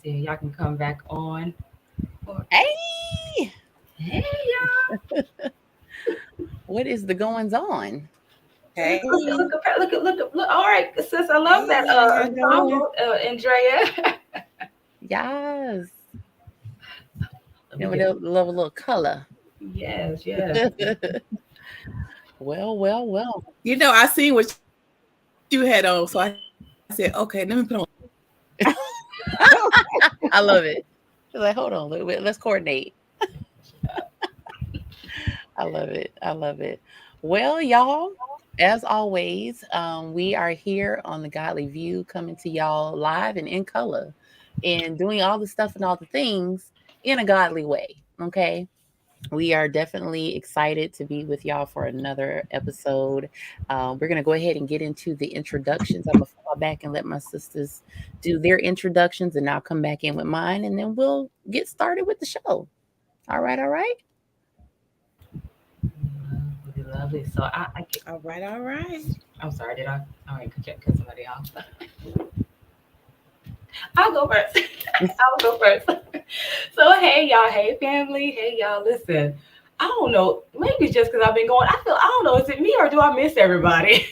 see, y'all can come back on. Hey, Hey, y'all. what is the goings on? Hey, Look. All right, sis, I love that hey, how y'all doing? ensemble, Andrea. Yes. Let You me know, get they love a little color. yes. Well. I seen what you had on, so I said, okay, let me put on. I love it. She's like, hold on a little bit. Let's coordinate. I love it. I love it. Well, y'all, as always, we are here on the Godly View coming to y'all live and in color and doing all the stuff and all the things in a godly way. Okay. We are definitely excited to be with y'all for another episode. We're going to go ahead and get into the introductions. I'm going to fall back and let my sisters do their introductions, and I'll come back in with mine, and then we'll get started with the show. All right, all right. Lovely. So I get, All right. I'm sorry, did I? All right, cut somebody off. I'll go first. I'll go first. So hey y'all, hey family, hey y'all. Listen, I don't know. Maybe it's just because I've been going. I don't know. Is it me or do I miss everybody?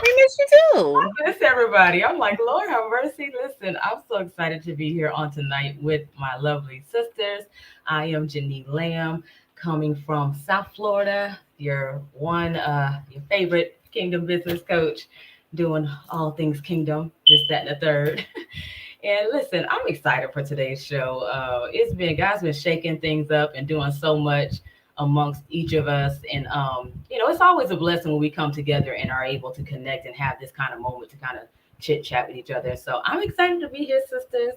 We miss you too. Miss everybody. I'm like, Lord have mercy. Listen, I'm so excited to be here on tonight with my lovely sisters. I am Janine Lamb, coming from South Florida. Your favorite Kingdom business coach, doing all things Kingdom, this, that, and the third. And listen, I'm excited for today's show. God's been shaking things up and doing so much amongst each of us. And it's always a blessing when we come together and are able to connect and have this kind of moment to kind of chit chat with each other. So I'm excited to be here, sisters.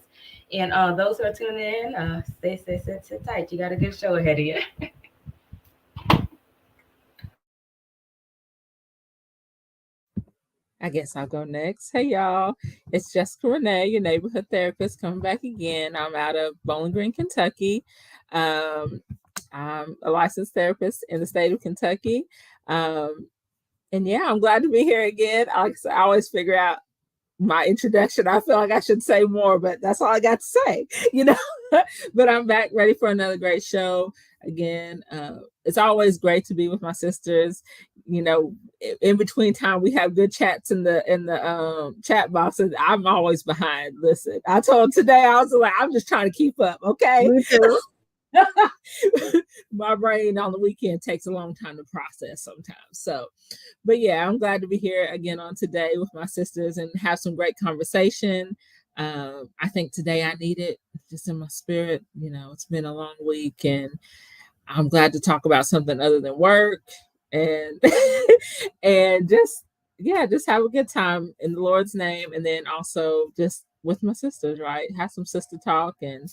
And those who are tuning in, sit tight. You got a good show ahead of you. I guess I'll go next. Hey y'all, it's Jessica Renee, your neighborhood therapist, coming back again. I'm out of Bowling Green, Kentucky. Um, I'm a licensed therapist in the state of Kentucky. And yeah, I'm glad to be here again. I always figure out my introduction. I feel like I should say more, but that's all I got to say, but I'm back ready for another great show again. It's always great to be with my sisters. In between time we have good chats in the chat boxes. I'm always behind. Listen, I told today I was like, I'm just trying to keep up. Okay. Me too. My brain on the weekend takes a long time to process sometimes. So, but yeah, I'm glad to be here again on today with my sisters and have some great conversation. I think today I need it just in my spirit. It's been a long week and I'm glad to talk about something other than work and and just have a good time in the Lord's name, and then also just with my sisters, right? Have some sister talk and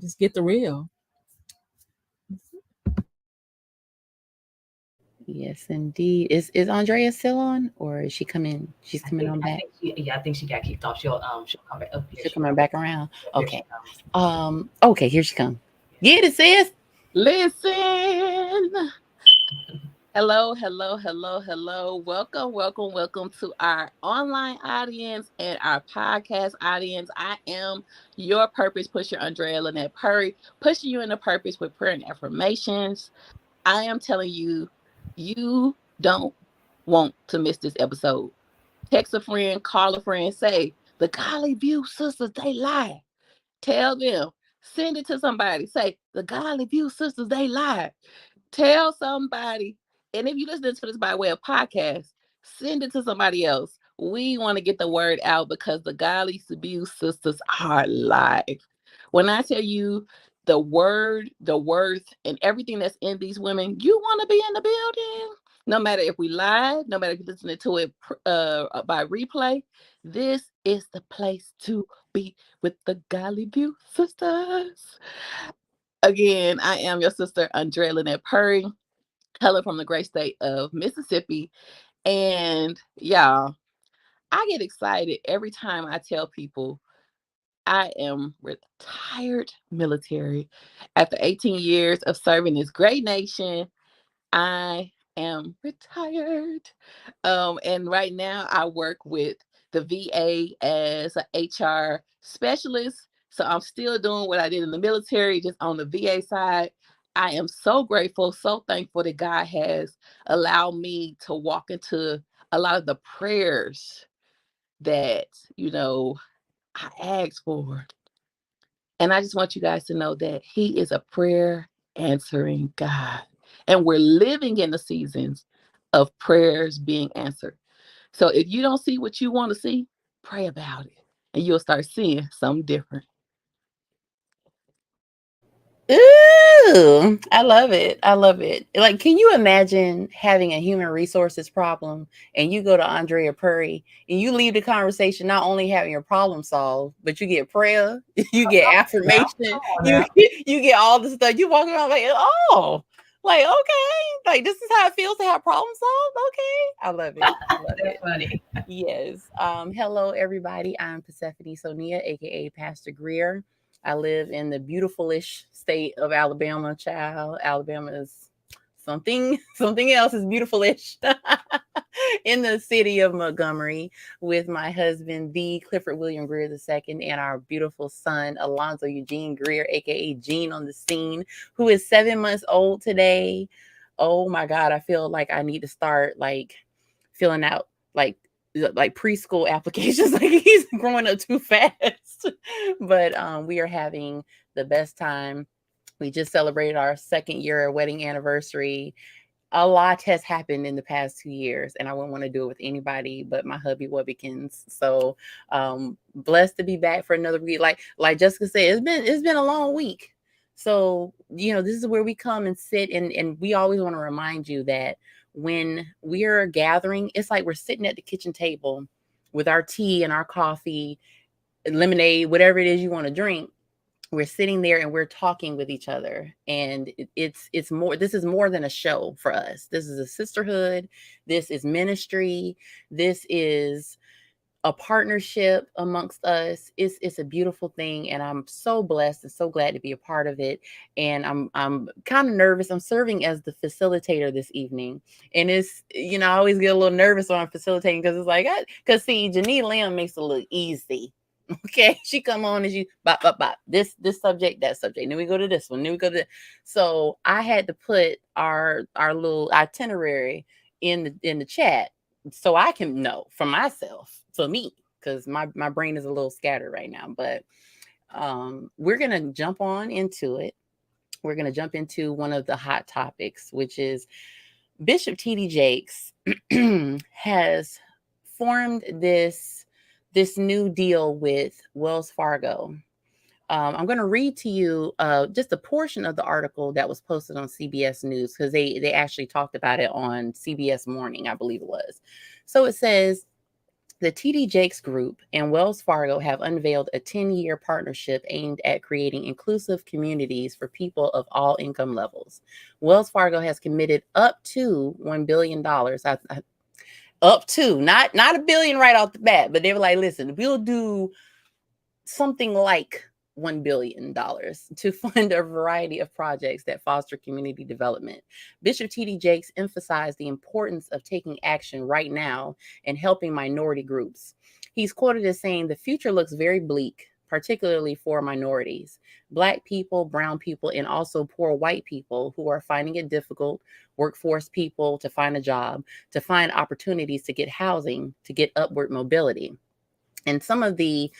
just get the real. Yes, indeed. Is Andrea still on, or is she coming? She's coming on back. I think she got kicked off. She'll come back up here. She's coming back around. Here Okay. she comes. Okay. Here she comes. Get it, sis. Listen. Hello. Welcome to our online audience and our podcast audience. I am your purpose pusher, Andrea Lynette Purry, pushing you into purpose with prayer and affirmations. I am telling you, you don't want to miss this episode. Text a friend, call a friend, say, the Golly View sisters, they lie. Tell them. Send it to somebody. Say, the Godly View sisters, they lie. Tell somebody. And if you listen to this by way of podcast, send it to somebody else. We want to get the word out because the Godly View sisters are live. When I tell you the word, the worth, and everything that's in these women, you want to be in the building. No matter if we live, no matter if you're listening to it by replay, this is the place to be with the Golly View sisters. Again, I am your sister, Andrea Lynette Purry, hailing from the great state of Mississippi. And y'all, I get excited every time I tell people I am retired military. After 18 years of serving this great nation, I am retired. And right now I work with the VA as an HR specialist, So I'm still doing what I did in the military, just on the VA side. I am so grateful, so thankful that God has allowed me to walk into a lot of the prayers that, I asked for. And I just want you guys to know that He is a prayer answering God. And we're living in the seasons of prayers being answered. So if you don't see what you want to see, pray about it. And you'll start seeing something different. Ooh, I love it. I love it. Like, can you imagine having a human resources problem and you go to Andrea Puri and you leave the conversation not only having your problem solved, but you get prayer, you get affirmation, you get all the stuff. You walk around like, oh, like, okay, like this is how it feels to have problem solved. Okay. I love it. I love That's it. funny. Yes. Hello, everybody. I'm Persephone Sonia, aka Pastor Greer. I live in the beautiful-ish state of Alabama, child. Alabama is something else is beautiful-ish. In the city of Montgomery with my husband, the Clifford William Greer II, and our beautiful son, Alonzo Eugene Greer, aka Gene on the scene, who is 7 months old today. Oh my God, I feel like I need to start like filling out like preschool applications. Like he's growing up too fast. But we are having the best time. We just celebrated our 2nd year wedding anniversary. A lot has happened in the past 2 years, and I wouldn't want to do it with anybody but my hubby Wubbikins. So blessed to be back for another week. Like Jessica said, it's been a long week. So this is where we come and sit, and we always want to remind you that when we're gathering, it's like we're sitting at the kitchen table with our tea and our coffee, lemonade, whatever it is you want to drink. We're sitting there and we're talking with each other, and it's more, this is more than a show for us. This is a sisterhood. This is ministry. This is a partnership amongst us. It's a beautiful thing, and I'm so blessed and so glad to be a part of it. And I'm kind of nervous. I'm serving as the facilitator this evening, and it's I always get a little nervous when I'm facilitating because it's like because see, Janine Lamb makes it look easy. Okay, she come on and she bop, bop, bop. This subject, that subject. Then we go to this one. Then we go to so I had to put our little itinerary in the chat so I can know for myself, for me, because my brain is a little scattered right now. But we're gonna jump on into it. We're gonna jump into one of the hot topics, which is Bishop T.D. Jakes has formed this new deal with Wells Fargo. I'm going to read to you just a portion of the article that was posted on CBS News, because they actually talked about it on CBS Morning, I believe it was. So it says, the TD Jakes Group and Wells Fargo have unveiled a 10-year partnership aimed at creating inclusive communities for people of all income levels. Wells Fargo has committed up to $1 billion. Up to, not $1 billion right off the bat, but they were like, listen, we'll do something like $1 billion to fund a variety of projects that foster community development. Bishop T.D. Jakes emphasized the importance of taking action right now and helping minority groups. He's quoted as saying, the future looks very bleak, particularly for minorities, Black people, brown people, and also poor white people who are finding it difficult, workforce people to find a job, to find opportunities to get housing, to get upward mobility. And some of the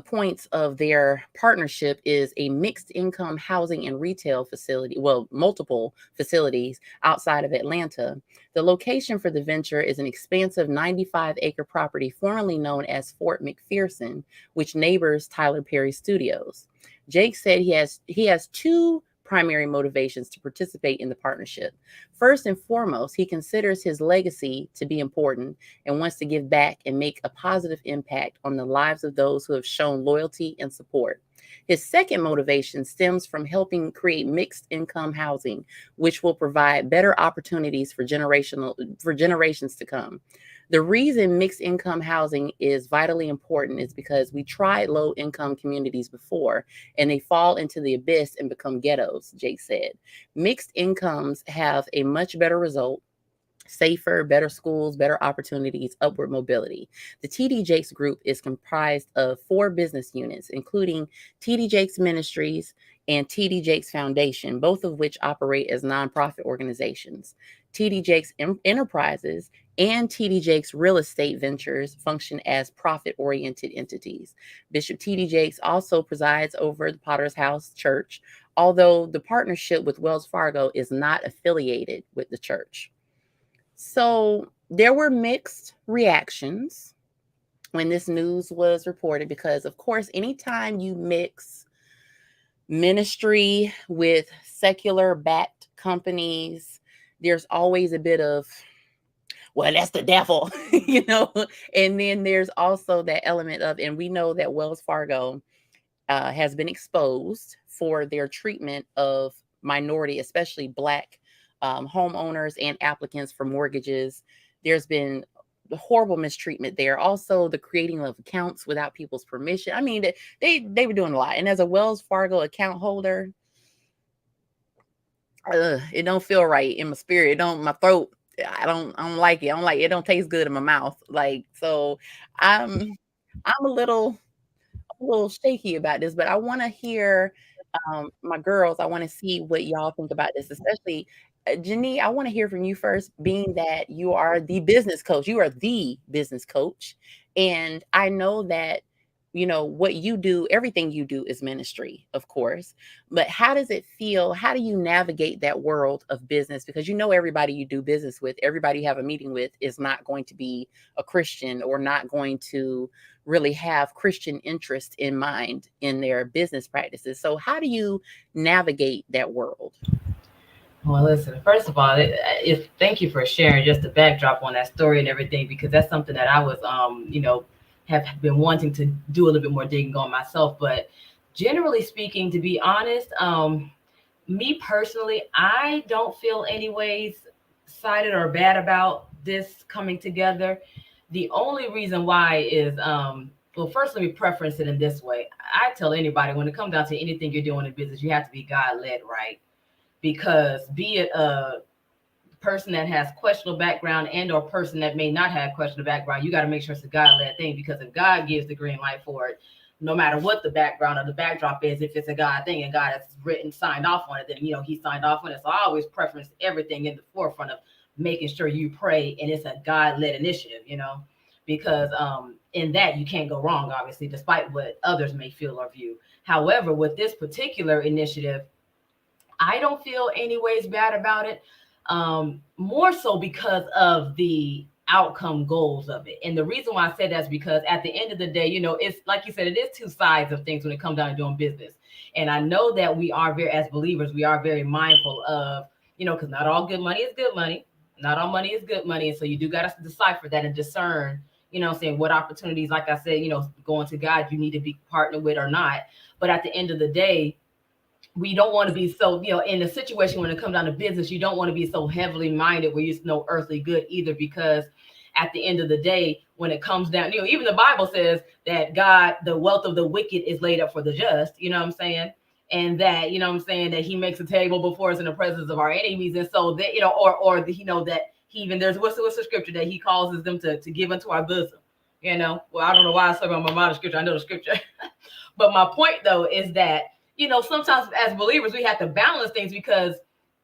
points of their partnership is a mixed income housing and retail facility, well, multiple facilities outside of Atlanta. The location for the venture is an expansive 95-acre property formerly known as Fort McPherson, which neighbors Tyler Perry Studios. Jake said he has two primary motivations to participate in the partnership. First and foremost, he considers his legacy to be important and wants to give back and make a positive impact on the lives of those who have shown loyalty and support. His second motivation stems from helping create mixed income housing, which will provide better opportunities for generations to come. The reason mixed income housing is vitally important is because we tried low income communities before and they fall into the abyss and become ghettos, Jake said. Mixed incomes have a much better result. safer, better schools, better opportunities, upward mobility. The TD Jakes Group is comprised of 4 business units, including TD Jakes Ministries and TD Jakes Foundation, both of which operate as nonprofit organizations. TD Jakes Enterprises and TD Jakes Real Estate Ventures function as profit-oriented entities. Bishop TD Jakes also presides over the Potter's House Church, although the partnership with Wells Fargo is not affiliated with the church. So there were mixed reactions when this news was reported, because of course, anytime you mix ministry with secular backed companies, there's always a bit of, well, that's the devil, you know. And then there's also that element of, and we know that Wells Fargo has been exposed for their treatment of minority, especially Black homeowners and applicants for mortgages. There's been horrible mistreatment there. Also, the creating of accounts without people's permission. I mean, they were doing a lot. And as a Wells Fargo account holder, it don't feel right in my spirit. It don't, my throat. I don't like it. I don't like it. It don't taste good in my mouth. Like, so I'm a little shaky about this, but I want to hear my girls. I want to see what y'all think about this, especially Janie. I want to hear from you first, being that you are the business coach. You are the business coach, and I know that, you know, what you do, everything you do is ministry, of course. But how does it feel? How do you navigate that world of business? Because you know, everybody you do business with, everybody you have a meeting with, is not going to be a Christian or not going to really have Christian interest in mind in their business practices. So how do you navigate that world? Well, listen, first of all, thank you for sharing just the backdrop on that story and everything, because that's something that I was, you know, have been wanting to do a little bit more digging on myself. But generally speaking, to be honest, me personally, I don't feel any ways excited or bad about this coming together. The only reason why is, well, first, let me preference it in this way. I tell anybody, when it comes down to anything you're doing in business, you have to be God-led, right? Because be it a person that has questionable background and or person that may not have questionable background, you got to make sure it's a God-led thing, because if God gives the green light for it, no matter what the background or the backdrop is, if it's a God thing and God has written, signed off on it, then, you know, he signed off on it. So I always preference everything in the forefront of making sure you pray and it's a God-led initiative, you know, because in that you can't go wrong, obviously, despite what others may feel or view. However, with this particular initiative, I don't feel any ways bad about it. More so because of the outcome goals of it. And the reason why I said that's because at the end of the day, you know, it's like you said, it is two sides of things when it comes down to doing business. And I know that we are as believers, we are very mindful of, you know, because not all good money is good money. Not all money is good money. And so you do got to decipher that and discern, you know, saying what opportunities, like I said, you know, going to God, you need to be partnered with or not. But at the end of the day, we don't want to be so, you know, in a situation when it comes down to business, you don't want to be so heavily minded where you know earthly good either, because at the end of the day, when it comes down, you know, even the Bible says that God, the wealth of the wicked is laid up for the just, you know what I'm saying? And that, you know what I'm saying, that he makes a table before us in the presence of our enemies. And so that, you know, or you know, that he even, there's what's the scripture that he causes them to give unto our bosom, you know? Well, I don't know why I said on my mind scripture, I know the scripture. But my point though is that, you know, sometimes as believers, we have to balance things, because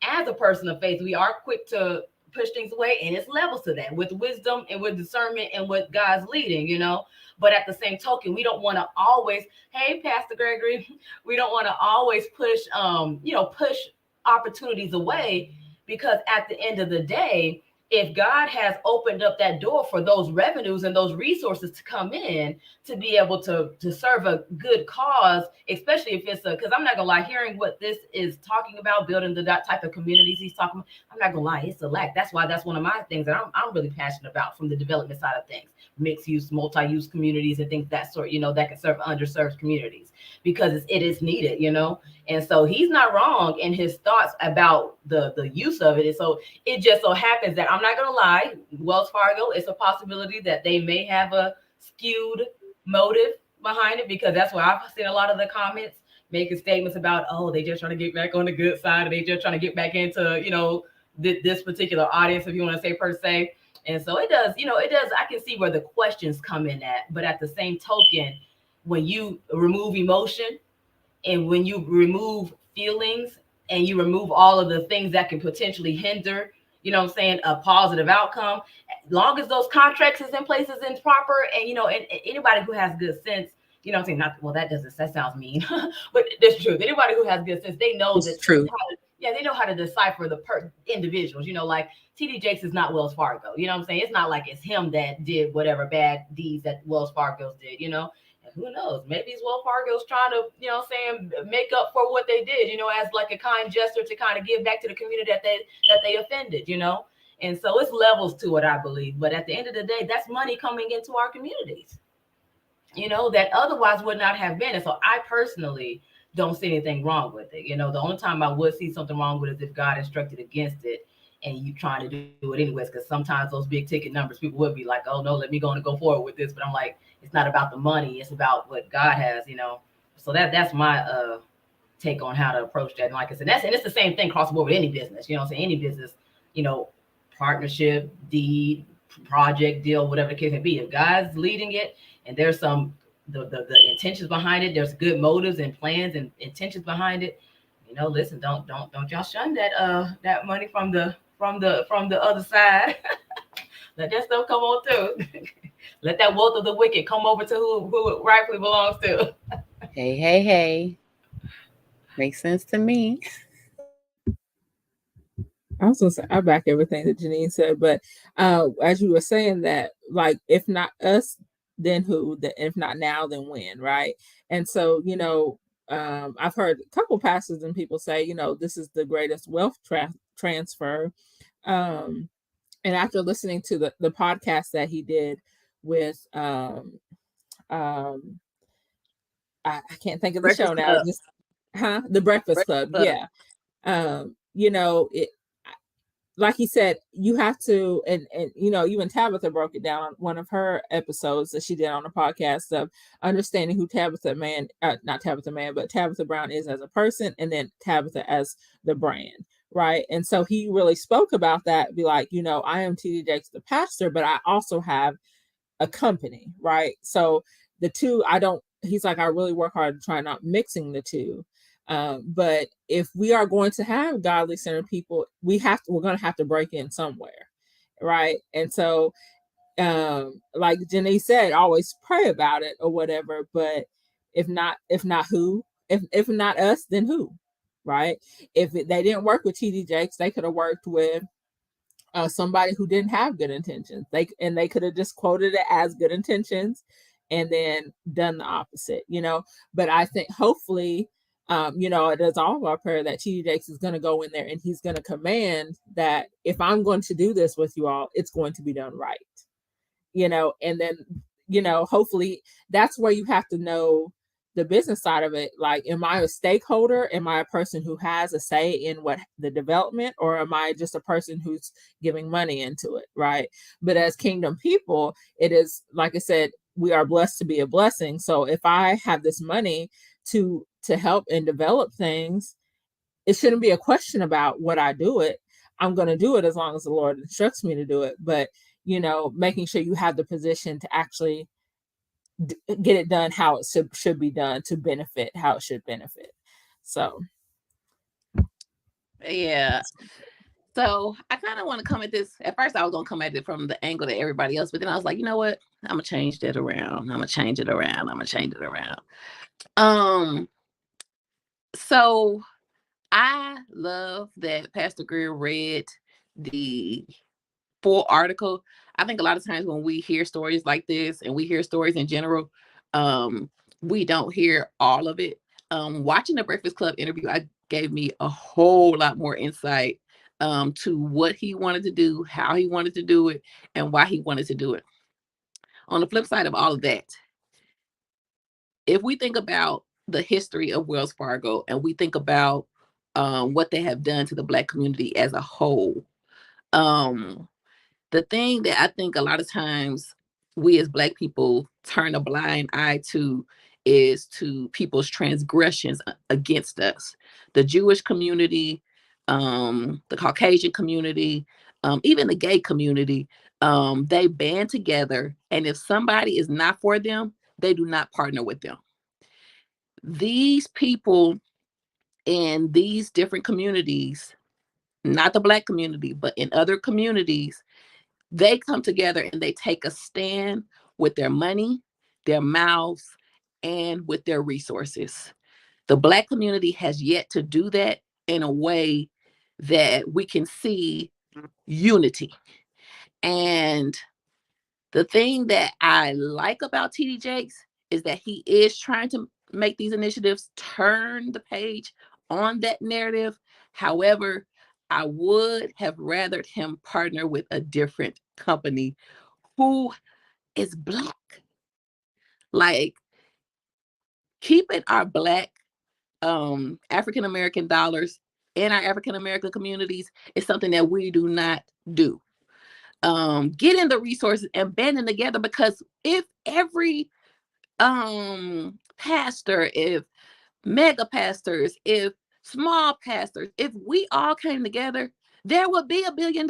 as a person of faith, we are quick to push things away, and it's levels to that with wisdom and with discernment and with God's leading, you know. But at the same token, we don't want to always, hey, Pastor Gregory, we don't want to always push, you know, push opportunities away, because at the end of the day, if God has opened up that door for those revenues and those resources to come in to be able to serve a good cause, especially if it's because I'm not gonna lie, hearing what this is talking about, building the type of communities he's talking about, I'm not gonna lie, it's a lack. That's why that's one of my things that I'm really passionate about from the development side of things, mixed use, multi-use communities and things that sort, you know, that can serve underserved communities, because it is needed, you know. And so he's not wrong in his thoughts about the use of it. And so it just so happens that, I'm not going to lie, Wells Fargo, it's a possibility that they may have a skewed motive behind it, because that's where I've seen a lot of the comments making statements about, oh, they just trying to get back on the good side, or they just trying to get back into, you know, this particular audience, if you want to say per se. And so it does, it does. I can see where the questions come in at, but at the same token, when you remove emotion and when you remove feelings and you remove all of the things that can potentially hinder, a positive outcome, long as those contracts is in places and proper, and anybody who has good sense, that sounds mean, but that's true. Anybody who has good sense, they know It's true. they know how to decipher the individuals, like TD Jakes is not Wells Fargo. It's not like it's him that did whatever bad deeds that Wells Fargo did, And who knows? Maybe it's Wells Fargo's trying to, make up for what they did, as like a kind gesture to kind of give back to the community that they offended, And so it's levels to it, I believe. But at the end of the day, that's money coming into our communities, that otherwise would not have been. And so I personally don't see anything wrong with it. The only time I would see something wrong with it is if God instructed against it and you trying to do it anyways, because sometimes those big ticket numbers, people would be like, oh no, let me go forward with this. But I'm like, it's not about the money, it's about what God has, So that's my take on how to approach that. And like I said, it's the same thing across the board with any business, any business, partnership, deed, project, deal, whatever the case may be. If God's leading it and there's some the intentions behind it, there's good motives and plans and intentions behind it, listen, don't y'all shun that money from the other side. Let that stuff come on through. Let that wealth of the wicked come over to who it rightfully belongs to. Hey. Makes sense to me. I was gonna say I back everything that Janine said, but as you were saying that, like, if not us, then who? If not now, then when, right? And so, I've heard a couple pastors and people say, this is the greatest wealth transfer. And after listening to the podcast that he did with I can't think of the show now. The Breakfast Club. Yeah. It, like he said, you have to, and even Tabitha broke it down on one of her episodes that she did on the podcast of understanding who not Tabitha Mann, but Tabitha Brown is as a person, and then Tabitha as the brand. Right. And so he really spoke about that, be like, I am TD Jakes, the pastor, but I also have a company. Right. So the two, he's like, I really work hard to try not mixing the two. But if we are going to have godly centered people, we're going to have to break in somewhere. Right. And so, like Jenny said, always pray about it or whatever, but if not who, if not us, then who? Right. If they didn't work with TD Jakes, they could have worked with somebody who didn't have good intentions. They could have just quoted it as good intentions and then done the opposite, But I think hopefully, it is all of our prayer that TD Jakes is going to go in there and he's going to command that if I'm going to do this with you all, it's going to be done right, and then, hopefully that's where you have to know the business side of it. Like, am I a stakeholder? Am I a person who has a say in what the development, or am I just a person who's giving money into it? Right. But as kingdom people, it is, like I said, we are blessed to be a blessing. So if I have this money to help and develop things, it shouldn't be a question about what I do it. I'm going to do it as long as the Lord instructs me to do it. But, making sure you have the position to actually get it done how it should be done to benefit how it should benefit. So yeah. So I kind of want to come at this. At first, I was gonna come at it from the angle that everybody else, but then I was like, you know what? I'm gonna change that around. I'm gonna change it around. So I love that Pastor Greer read the full article. I think a lot of times when we hear stories like this, and we hear stories in general, we don't hear all of it. Watching the Breakfast Club interview, I gave me a whole lot more insight to what he wanted to do, how he wanted to do it, and why he wanted to do it. On the flip side of all of that, if we think about the history of Wells Fargo and we think about what they have done to the Black community as a whole, the thing that I think a lot of times we as Black people turn a blind eye to is to people's transgressions against us. The Jewish community, the Caucasian community, even the gay community. They band together, and if somebody is not for them, they do not partner with them. These people in these different communities, not the Black community, but in other communities, they come together and they take a stand with their money, their mouths, and with their resources. The Black community has yet to do that in a way that we can see unity. And the thing that I like about TD Jakes is that he is trying to make these initiatives turn the page on that narrative. However, I would have rathered him partner with a different company who is Black. Like, keeping our Black African American dollars in our African American communities is something that we do not do. Getting the resources and banding together, because if every pastor, if mega pastors, if small pastors, if we all came together, there would be $1 billion.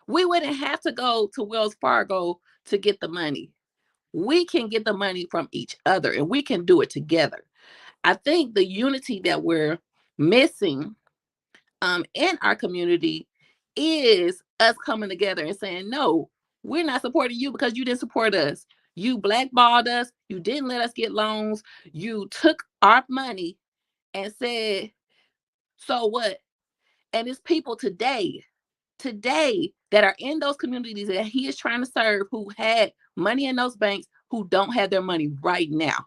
We wouldn't have to go to Wells Fargo to get the money. We can get the money from each other, and we can do it together. I think the unity that we're missing in our community is us coming together and saying, no, we're not supporting you because you didn't support us. You blackballed us. You didn't let us get loans. You took our money and said, so what? And it's people today that are in those communities that he is trying to serve, who had money in those banks, who don't have their money right now.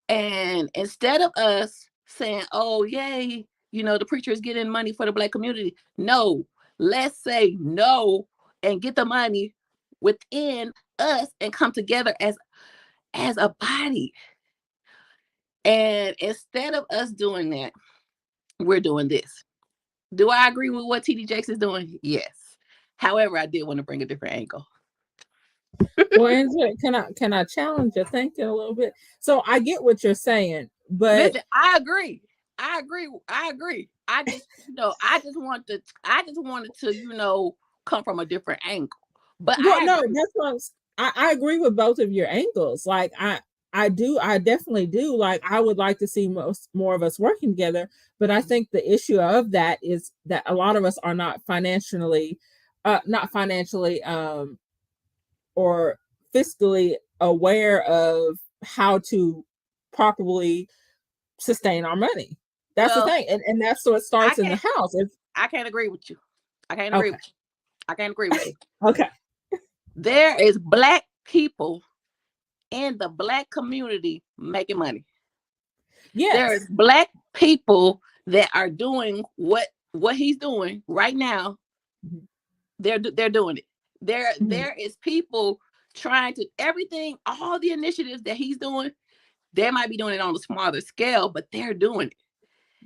And instead of us saying, oh, yay, the preacher is getting money for the Black community. No, let's say no and get the money within us and come together as a body. And instead of us doing that, we're doing this. Do I agree with what TD Jakes is doing? Yes. However, I did want to bring a different angle. Well, Angela, can I challenge your thinking a little bit? So I get what you're saying, but listen, I agree. I just wanted to, come from a different angle. But that's what I agree with both of your angles. Like I definitely do. Like, I would like to see more of us working together, but I think the issue of that is that a lot of us are not financially or fiscally aware of how to properly sustain our money. That's the thing. And that's what starts in the house. I can't agree with you. I can't agree with you. Okay. There is Black people in the Black community making money. Yes. There is Black people that are doing what he's doing right now. Mm-hmm. They're doing it. There is people trying to all the initiatives that he's doing. They might be doing it on a smaller scale, but they're doing it.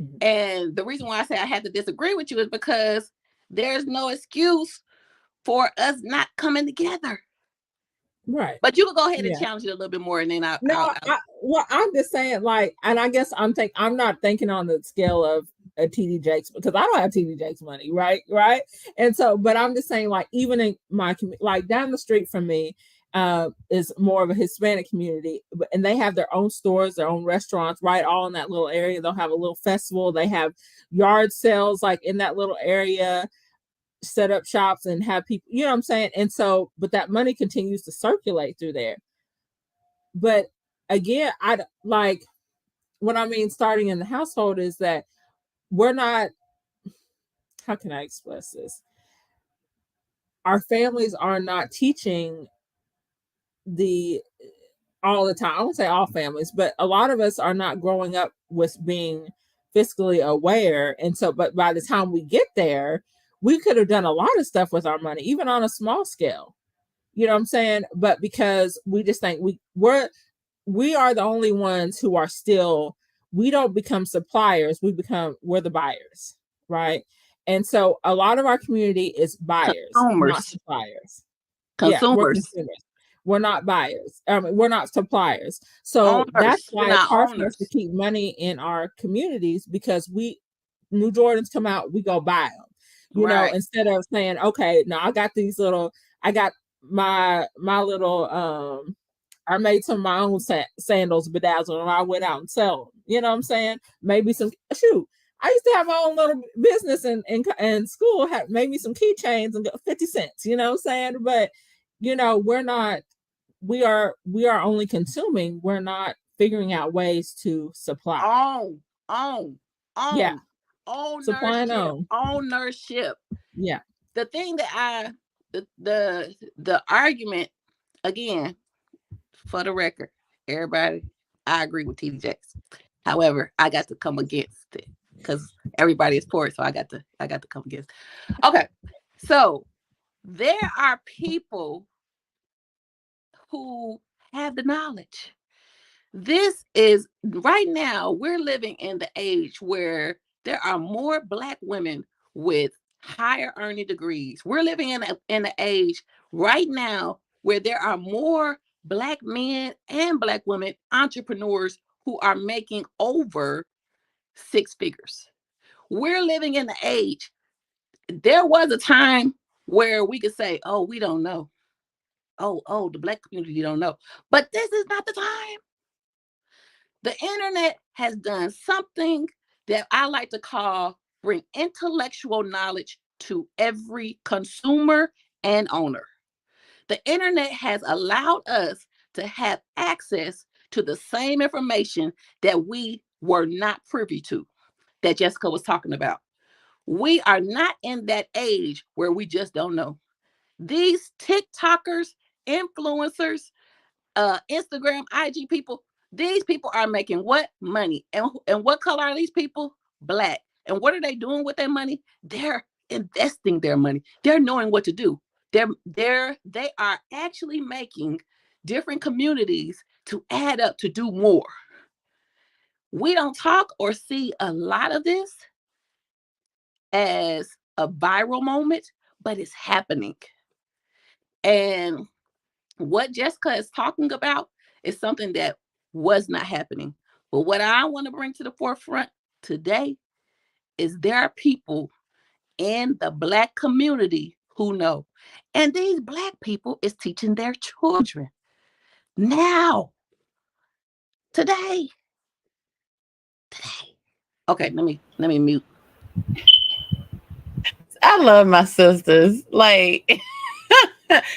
Mm-hmm. And the reason why I say I have to disagree with you is because there's no excuse for us not coming together. Right. But you can go ahead and challenge it a little bit more, and then I'm just saying, like, and I guess I'm not thinking on the scale of a TD Jakes, because I don't have TD Jakes money, right? And so, but I'm just saying, like, even in my like down the street from me is more of a Hispanic community, and they have their own stores, their own restaurants, right, all in that little area. They'll have a little festival. They have yard sales, like, in that little area, set up shops and have people, you know what I'm saying? And so, but that money continues to circulate through there. But again, I like what I mean starting in the household is that we're not, how can I express this? Our families are not teaching all the time. I won't say all families, but a lot of us are not growing up with being fiscally aware. And so, but by the time we get there, we could have done a lot of stuff with our money, even on a small scale. You know what I'm saying? But because we just think we are the only ones who are still, we don't become suppliers, we're the buyers, right? And so a lot of our community is buyers, not suppliers. Consumers. We're not buyers. We're not suppliers. So that's why it's hard for us to keep money in our communities, because we new Jordans come out, we go buy them. You know, Right. instead of saying, okay, now I got my little I made some of my own sandals bedazzled, and I went out and sell them. You know what I'm saying? Maybe some shoot. I used to have my own little business in school. Had maybe some keychains and 50 cents. You know what I'm saying? But you know, we are only consuming. We're not figuring out ways to supply. Own. Yeah, supply and Ownership. own. Ownership. Yeah. The thing that the argument, again, for the record, everybody, I agree with TD Jakes. However, I got to come against it because everybody is poor, so I got to come against. Okay, so there are people who have the knowledge. This is right now, we're living in the age where there are more Black women with higher earning degrees. We're living in an age right now where there are more Black men and Black women entrepreneurs who are making over 6 figures. We're living in the age. There was a time where we could say, oh, we don't know. Oh, the Black community don't know. But this is not the time. The internet has done something that I like to call bring intellectual knowledge to every consumer and owner. The internet has allowed us to have access to the same information that we were not privy to, that Jessica was talking about. We are not in that age where we just don't know. These TikTokers, influencers, Instagram, IG people, these people are making what? Money. And what color are these people? Black. And what are they doing with their money? They're investing their money. They're knowing what to do. They are actually making different communities to add up to do more. We don't talk or see a lot of this as a viral moment, but it's happening. And what Jessica is talking about is something that was not happening. But what I want to bring to the forefront today is there are people in the Black community who know. And these Black people is teaching their children now, today. Okay, let me mute. I love my sisters. Like,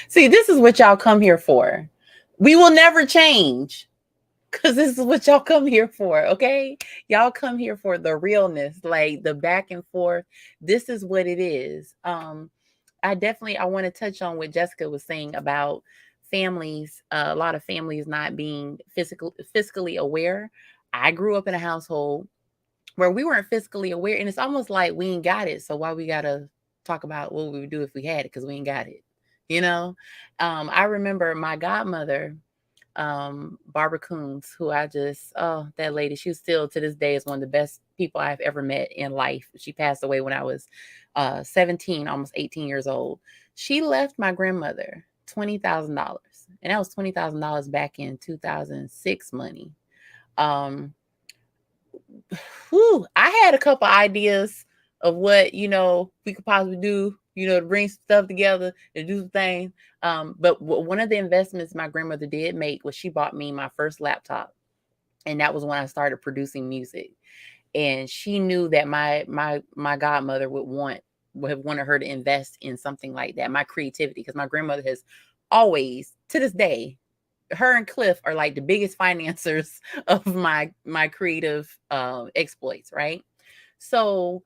see, this is what y'all come here for. We will never change because this is what y'all come here for. Okay, y'all come here for the realness, like the back and forth. This is what it is. I want to touch on what Jessica was saying about families. A lot of families not being fiscally aware. I grew up in a household where we weren't fiscally aware, and it's almost like we ain't got it. So why we gotta talk about what we would do if we had it? Because we ain't got it. You know, I remember my godmother, Barbara Coons, who that lady, she still to this day is one of the best people I've ever met in life. She passed away when I was 17, almost 18 years old. She left my grandmother $20,000, and that was $20,000 back in 2006 money. I had a couple ideas of what, we could possibly do, to bring stuff together and do some things. But one of the investments my grandmother did make was she bought me my first laptop. And that was when I started producing music. And she knew that my godmother would have wanted her to invest in something like that, my creativity, because my grandmother has always, to this day, her and Cliff are like the biggest financiers of my creative exploits, right? So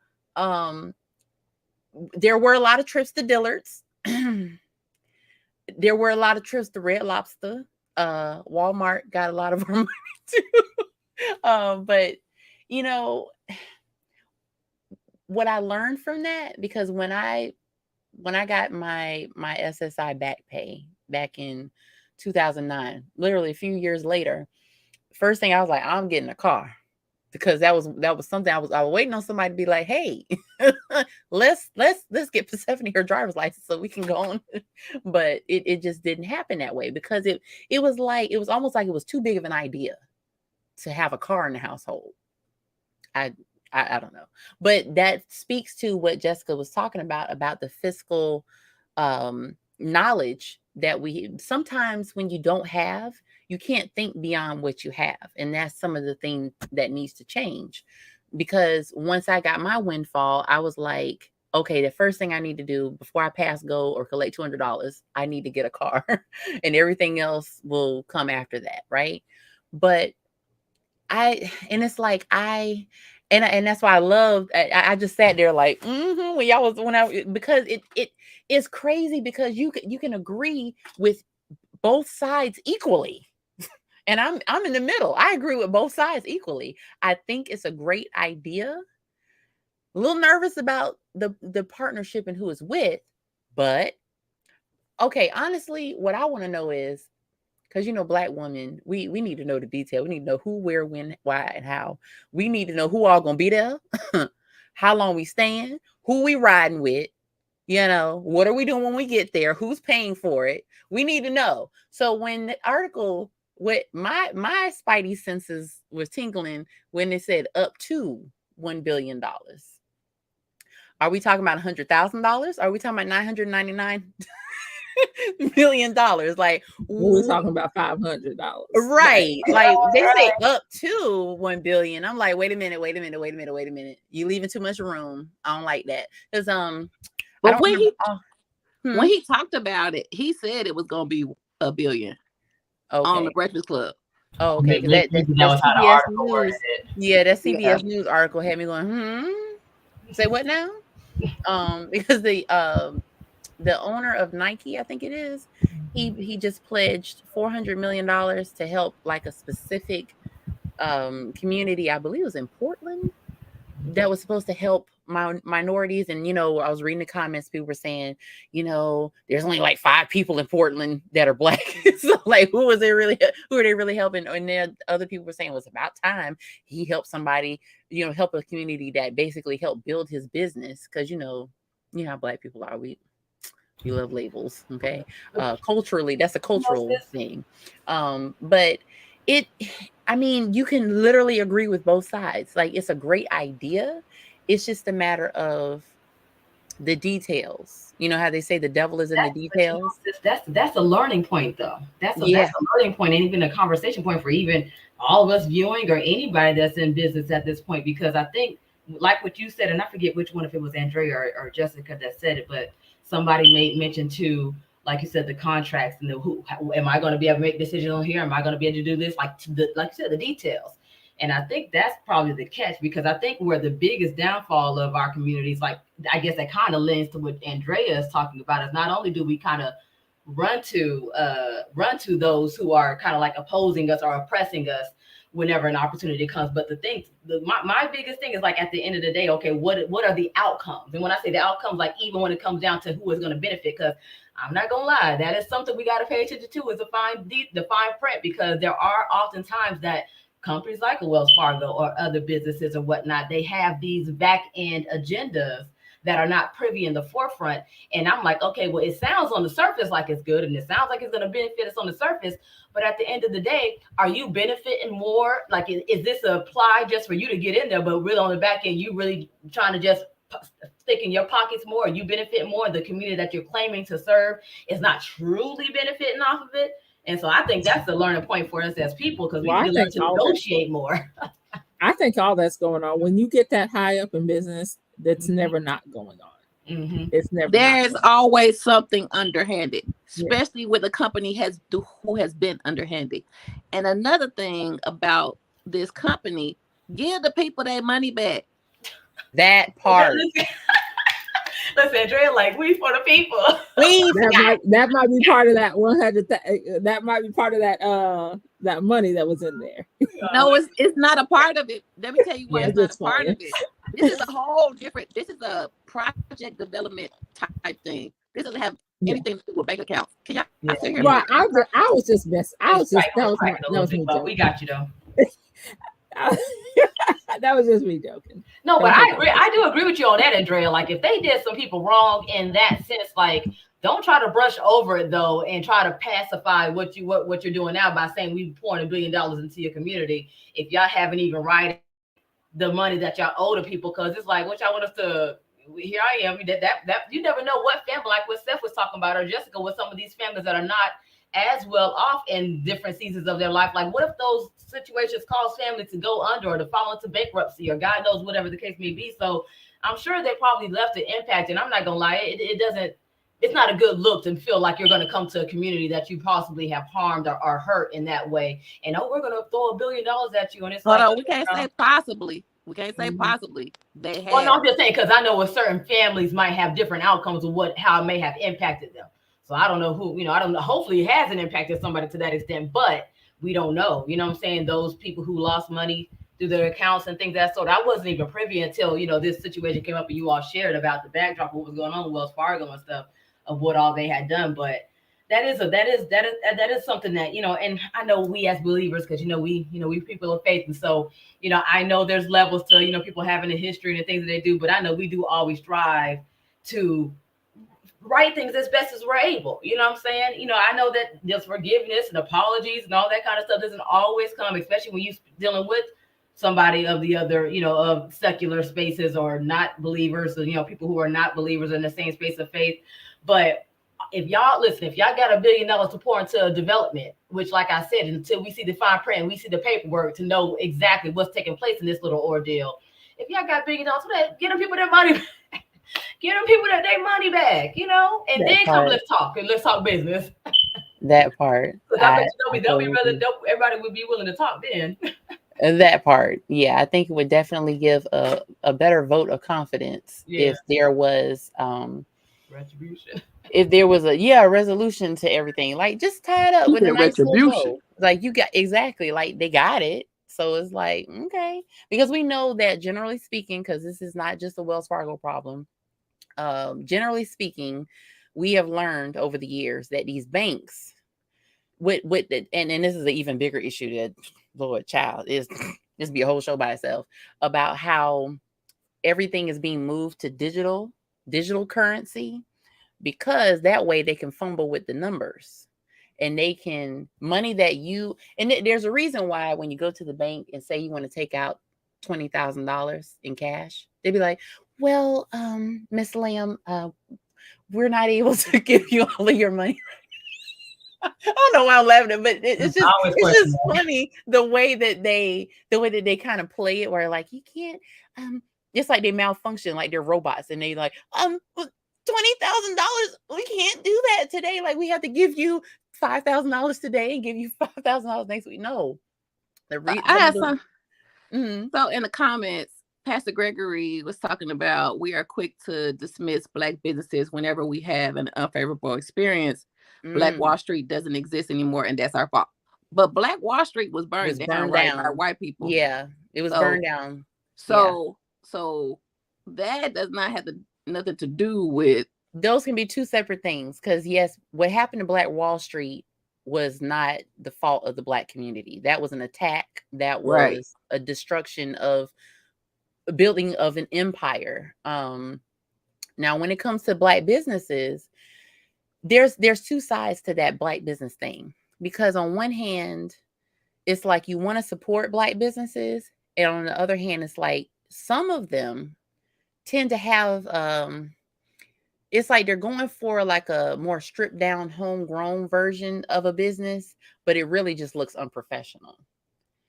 there were a lot of trips to Dillard's. There were a lot of trips to Red Lobster. Walmart got a lot of our money too. But what I learned from that, because when I got my SSI back pay back in 2009, literally a few years later, first thing I was like, I'm getting a car, because that was something I was waiting on somebody to be like, hey, let's get Persephone her driver's license so we can go on. But it just didn't happen that way, because it was almost like it was too big of an idea to have a car in the household. I don't know. But that speaks to what Jessica was talking about the fiscal knowledge that we sometimes when you don't have, you can't think beyond what you have. And that's some of the things that needs to change. Because once I got my windfall, I was like, okay, the first thing I need to do before I pass go or collect $200, I need to get a car and everything else will come after that. Right. But and it's like, and that's why I love, I just sat there like, because it is crazy because you can agree with both sides equally. And I'm in the middle. I agree with both sides equally. I think it's a great idea. A little nervous about the partnership and who it's with, but okay, honestly, what I want to know is, because Black women, we need to know the detail. We need to know who, where, when, why, and how. We need to know who all gonna be there, how long we staying, who we riding with, what are we doing when we get there, who's paying for it. We need to know. So when the article, with my spidey senses was tingling when it said up to $1 billion. Are we talking about $100,000? Are we talking about $999 million? Like, we're talking about $500, right? Like they say up to 1 billion. I'm like, wait a minute. You leaving too much room. I don't like that. Because but when he talked about it, he said it was gonna be $1 billion on the Breakfast Club. Oh, okay. That was how the article worded it. Yeah, that CBS News article had me going, Say what now? Because the owner of Nike, I think it is, he just pledged $400 million to help like a specific community. I believe it was in Portland that was supposed to help minorities. And I was reading the comments. People were saying, there's only like 5 people in Portland that are Black. So like, who are they really helping? And then other people were saying it was about time he helped somebody, help a community that basically helped build his business. Because you know how Black people are. We love labels. Okay. Culturally, that's a cultural thing. But you can literally agree with both sides. Like, it's a great idea. It's just a matter of the details. You know how they say the devil is in the details? That's a learning point, though. That's a learning point, and even a conversation point for even all of us viewing or anybody that's in business at this point. Because I think, like what you said, and I forget which one, if it was Andrea or Jessica that said it, but somebody made mention to, like you said, the contracts and who am I going to be able to make decisions on here? Am I going to be able to do this? Like you said, the details. And I think that's probably the catch, because I think where the biggest downfall of our communities, like, I guess that kind of lends to what Andrea is talking about, is not only do we kind of run to those who are kind of like opposing us or oppressing us whenever an opportunity comes, but my biggest thing is, like, at the end of the day, okay, what are the outcomes? And when I say the outcomes, like, even when it comes down to who is going to benefit, because I'm not gonna lie, that is something we got to pay attention to, is the fine print, because there are oftentimes that companies like a Wells Fargo or other businesses or whatnot, they have these back end agendas that are not privy in the forefront. And I'm like, okay, well, it sounds on the surface like it's good, and it sounds like it's going to benefit us on the surface. But at the end of the day, are you benefiting more? Like, is this applied just for you to get in there, but really on the back end, you really trying to just stick in your pockets more? Are you benefit more? The community that you're claiming to serve is not truly benefiting off of it. And so I think that's the learning point for us as people, because we learn to negotiate more. I think all that's going on. When you get that high up in business, that's never not going on. Mm-hmm. It's never. There's always something underhanded, especially with a company who has been underhanded. And another thing about this company, give the people their money back. That part. Listen, Andrea, like, we for the people. That might be part of that 100. That might be part of that money that was in there. No, it's not a part of it. Let me tell you why it's not a part of it. This is a whole different. This is a project development type thing. This doesn't have anything to do with bank accounts. Can y'all sit here? Well, I was just messing. That was me joking. We got you though. That was just me joking. No, but I agree. I do agree with you on that, Andrea. Like, if they did some people wrong in that sense, like, don't try to brush over it though, and try to pacify what you're doing now by saying we pouring $1 billion into your community. If y'all haven't even the money that y'all owe to people, because it's like, what y'all want us to, here I am, that you never know what family, like what Steph was talking about, or Jessica, with some of these families that are not as well off in different seasons of their life. Like, what if those situations cause family to go under or to fall into bankruptcy, or God knows, whatever the case may be. So I'm sure they probably left an impact, and I'm not gonna lie, it doesn't, it's not a good look to feel like you're going to come to a community that you possibly have harmed or hurt in that way. And we're going to throw $1 billion at you. And it's Hold like, on, we can't say possibly. We can't say Mhm. possibly. They have. Well, no, I'm just saying, because I know with certain families might have different outcomes of how it may have impacted them. So I don't know who, I don't know. Hopefully it hasn't impacted somebody to that extent, but we don't know. You know what I'm saying? Those people who lost money through their accounts and things of that sort. I wasn't even privy until, this situation came up and you all shared about the backdrop of what was going on with Wells Fargo and stuff, of what all they had done. But that is something that, and I know we as believers, because we people of faith, and so I know there's levels to people having a history and the things that they do, but I know we do always strive to right things as best as we're able. You know what I'm saying? I know that there's forgiveness and apologies and all that kind of stuff doesn't always come, especially when you're dealing with somebody of the other, of secular spaces, or not believers, or people who are not believers in the same space of faith. But if y'all got $1 billion to pour into development, which, like I said, until we see the fine print and we see the paperwork to know exactly what's taking place in this little ordeal, if y'all got $1 billion for that, get them people their money. Get them people their money back, and That then come, part. let's talk business. That part. I bet everybody would be willing to talk then. That part. Yeah, I think it would definitely give a better vote of confidence if there was retribution. If there was a resolution to everything, like just tie it up with a nice little bow. Like you got exactly, like they got it. So it's like, okay, because we know that generally speaking, because this is not just a Wells Fargo problem. Generally speaking, we have learned over the years that these banks, and this is an even bigger issue that, Lord child, is this be a whole show by itself, about how everything is being moved to digital currency, because that way they can fumble with the numbers. And they can money that there's a reason why when you go to the bank and say you want to take out $20,000 in cash, they'd be like, well, Miss Lamb, we're not able to give you all of your money. I don't know why I'm laughing, but it's just funny the way that they kind of play it, where like you can't, it's like they malfunction, like they're robots, and they like, $20,000, we can't do that today. Like we have to give you $5,000 today and give you $5,000 next week. No, I have some. Mm-hmm. So in the comments, Pastor Gregory was talking about we are quick to dismiss Black businesses whenever we have an unfavorable experience. Black Wall Street doesn't exist anymore, and that's our fault. But Black Wall Street was burned down by white people. Yeah, it was burned down. So that does not have nothing to do with. Those can be two separate things, because yes, what happened to Black Wall Street was not the fault of the Black community. That was an attack. That was a destruction of a building of an empire. Now, when it comes to Black businesses, there's two sides to that Black business thing, because on one hand, it's like you want to support Black businesses, and on the other hand, it's like some of them tend to have it's like they're going for like a more stripped down, homegrown version of a business, but it really just looks unprofessional.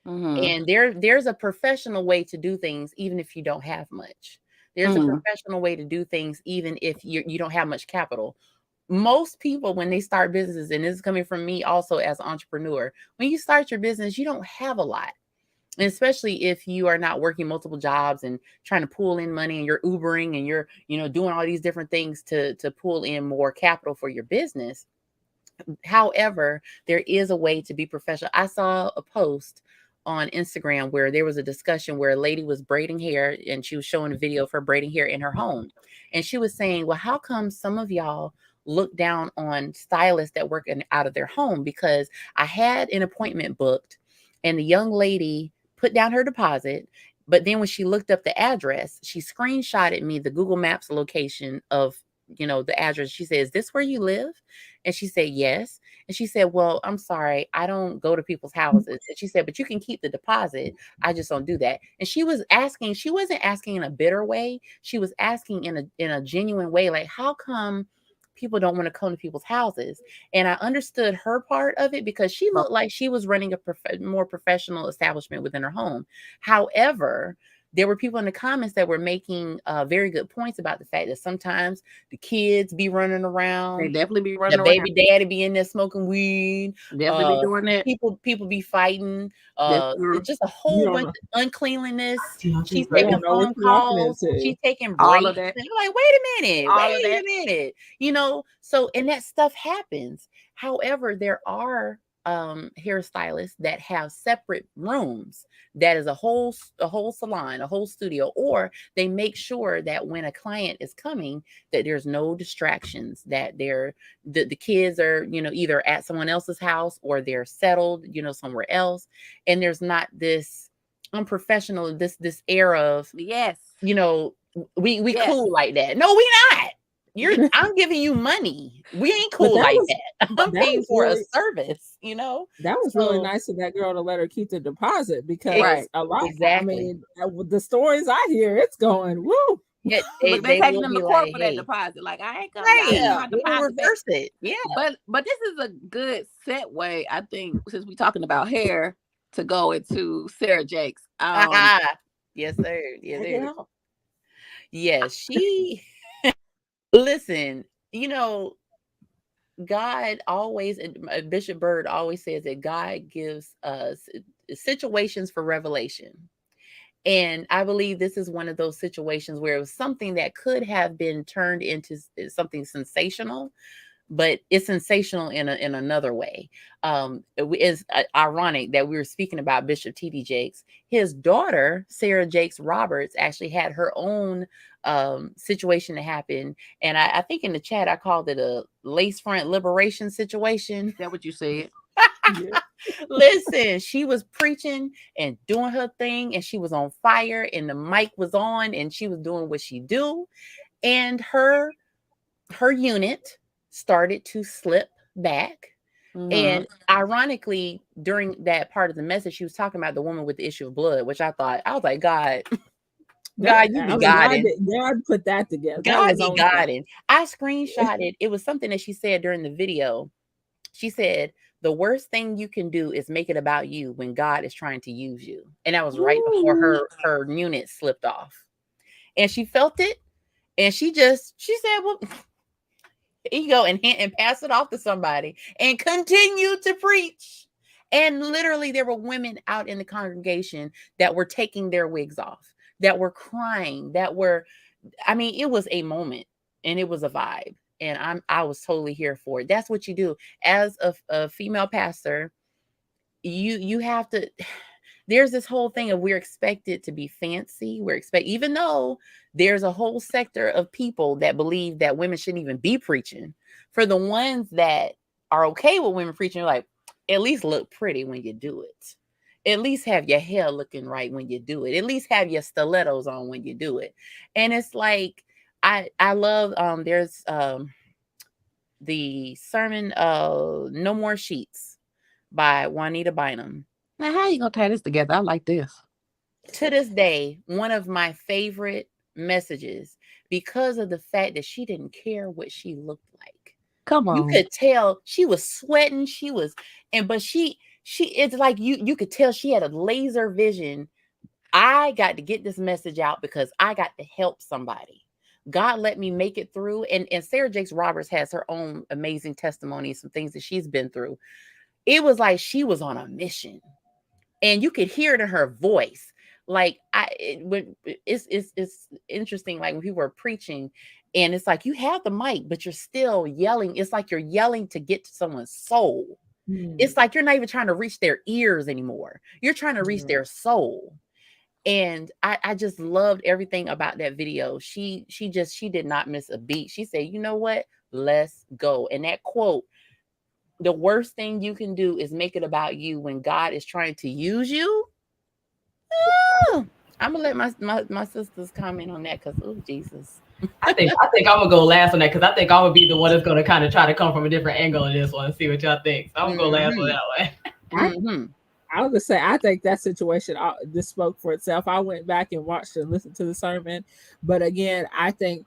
Mm-hmm. And there's a professional way to do things, even if you don't have much. There's a professional way to do things, even if you don't have much capital. Most people, when they start businesses, and this is coming from me also as an entrepreneur, when you start your business, you don't have a lot. And especially if you are not working multiple jobs and trying to pull in money, and you're Ubering and you're, doing all these different things to pull in more capital for your business. However, there is a way to be professional. I saw a post on Instagram where there was a discussion where a lady was braiding hair, and she was showing a video of her braiding hair in her home. And she was saying, well, how come some of y'all look down on stylists that work out of their home? Because I had an appointment booked, and the young lady put down her deposit, but then when she looked up the address, she screenshotted me the Google Maps location of the address. She said, "Is this where you live?" And she said, "Yes." And she said, "Well, I'm sorry, I don't go to people's houses." And she said, "But you can keep the deposit. I just don't do that." And she wasn't asking in a bitter way. She was asking in a genuine way, like, how come people don't want to come to people's houses? And I understood her part of it because she looked like she was running a more professional establishment within her home. However, there were people in the comments that were making very good points about the fact that sometimes the kids be running around. They definitely be running The around. baby daddy be in there smoking weed. Definitely be doing that. People be fighting. It's just a whole bunch of uncleanliness. She's taking phone calls. She's taking breaks. All of that. And I'm like, wait a minute. So, and that stuff happens. However, there are hairstylists that have separate rooms that is a whole salon, a whole studio, or they make sure that when a client is coming that there's no distractions, that the kids are either at someone else's house or they're settled somewhere else, and there's not this unprofessional this air of we Yes. cool like that. No, we not. I'm giving you money. We ain't cool like that. I'm paying for a service, That was really nice of that girl to let her keep the deposit, because a lot. Exactly. I mean, the stories I hear, it's going woo. Yeah, they taking them to court for that deposit. Like, I ain't gonna reverse it. Yeah, but this is a good segue, I think, since we're talking about hair, to go into Sarah Jakes. Yes, sir. Yes, sir. Yes, she. Listen, God always, Bishop Bird always says that God gives us situations for revelation. And I believe this is one of those situations where it was something that could have been turned into something sensational, but it's sensational in another way. It's ironic that we were speaking about Bishop T.D. Jakes. His daughter, Sarah Jakes Roberts, actually had her own situation that happened. And I think in the chat, I called it a lace front liberation situation. Is that what you said? Yeah. Listen, she was preaching and doing her thing, and she was on fire, and the mic was on, and she was doing what she do. And her unit started to slip back. Mm-hmm. And ironically, during that part of the message, she was talking about the woman with the issue of blood, which I was like, God, you be guiding. God put that together. God be guiding. I screenshotted. It was something that she said during the video. She said, the worst thing you can do is make it about you when God is trying to use you. And that was right before her unit slipped off. And she felt it. And she said, well, here you go, and pass it off to somebody and continue to preach. And literally there were women out in the congregation that were taking their wigs off, that were crying, it was a moment and it was a vibe. And I was totally here for it. That's what you do as a female pastor. You have to. There's this whole thing of we're expected to be fancy. Even though there's a whole sector of people that believe that women shouldn't even be preaching. For the ones that are okay with women preaching, like, at least look pretty when you do it. At least have your hair looking right when you do it. At least have your stilettos on when you do it. And it's like, I love, there's the sermon, No More Sheets by Juanita Bynum. Now, how are you going to tie this together? I like this. To this day, one of my favorite messages, because of the fact that she didn't care what she looked like. Come on. You could tell she was sweating. But it's like you could tell she had a laser vision. I got to get this message out because I got to help somebody. God let me make it through. And Sarah Jakes Roberts has her own amazing testimony, some things that she's been through. It was like she was on a mission. And you could hear it in her voice. Like it's interesting, like when people are preaching and it's like you have the mic, but you're still yelling. It's like you're yelling to get to someone's soul. It's like you're not even trying to reach their ears anymore. You're trying to reach their soul. And I just loved everything about that video. She did not miss a beat. She said, you know what? Let's go. And that quote, the worst thing you can do is make it about you when God is trying to use you. I'm gonna let my sisters comment on that because, oh Jesus. I think I'm gonna go last on that because I think I'm gonna be the one that's gonna kind of try to come from a different angle in this one and see what y'all think. So I'm gonna go last on that one. Mhm. I was gonna say, I think that situation just spoke for itself. I went back and watched and listened to the sermon, but again, I think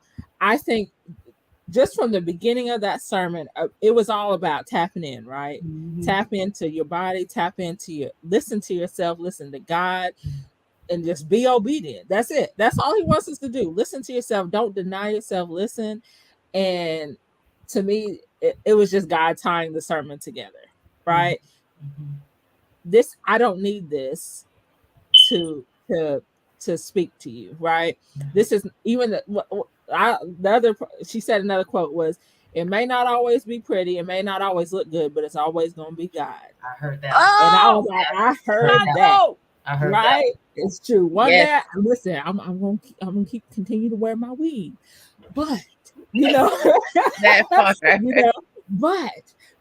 just from the beginning of that sermon, it was all about tapping in, right? Mhm. Tap into your body, listen to yourself, listen to God, and just be obedient. That's it. That's all He wants us to do. Listen to yourself. Don't deny yourself. Listen. And to me, it was just God tying the sermon together, right? Mhm. I don't need this to speak to you, right? This is even she said another quote was, it may not always be pretty, it may not always look good, but it's always going to be God. I heard that. And I was Oh, like, I heard that. I heard Right? It's true. One day, Yes. listen, I'm gonna continue to wear my weave, but you know, That part. you know,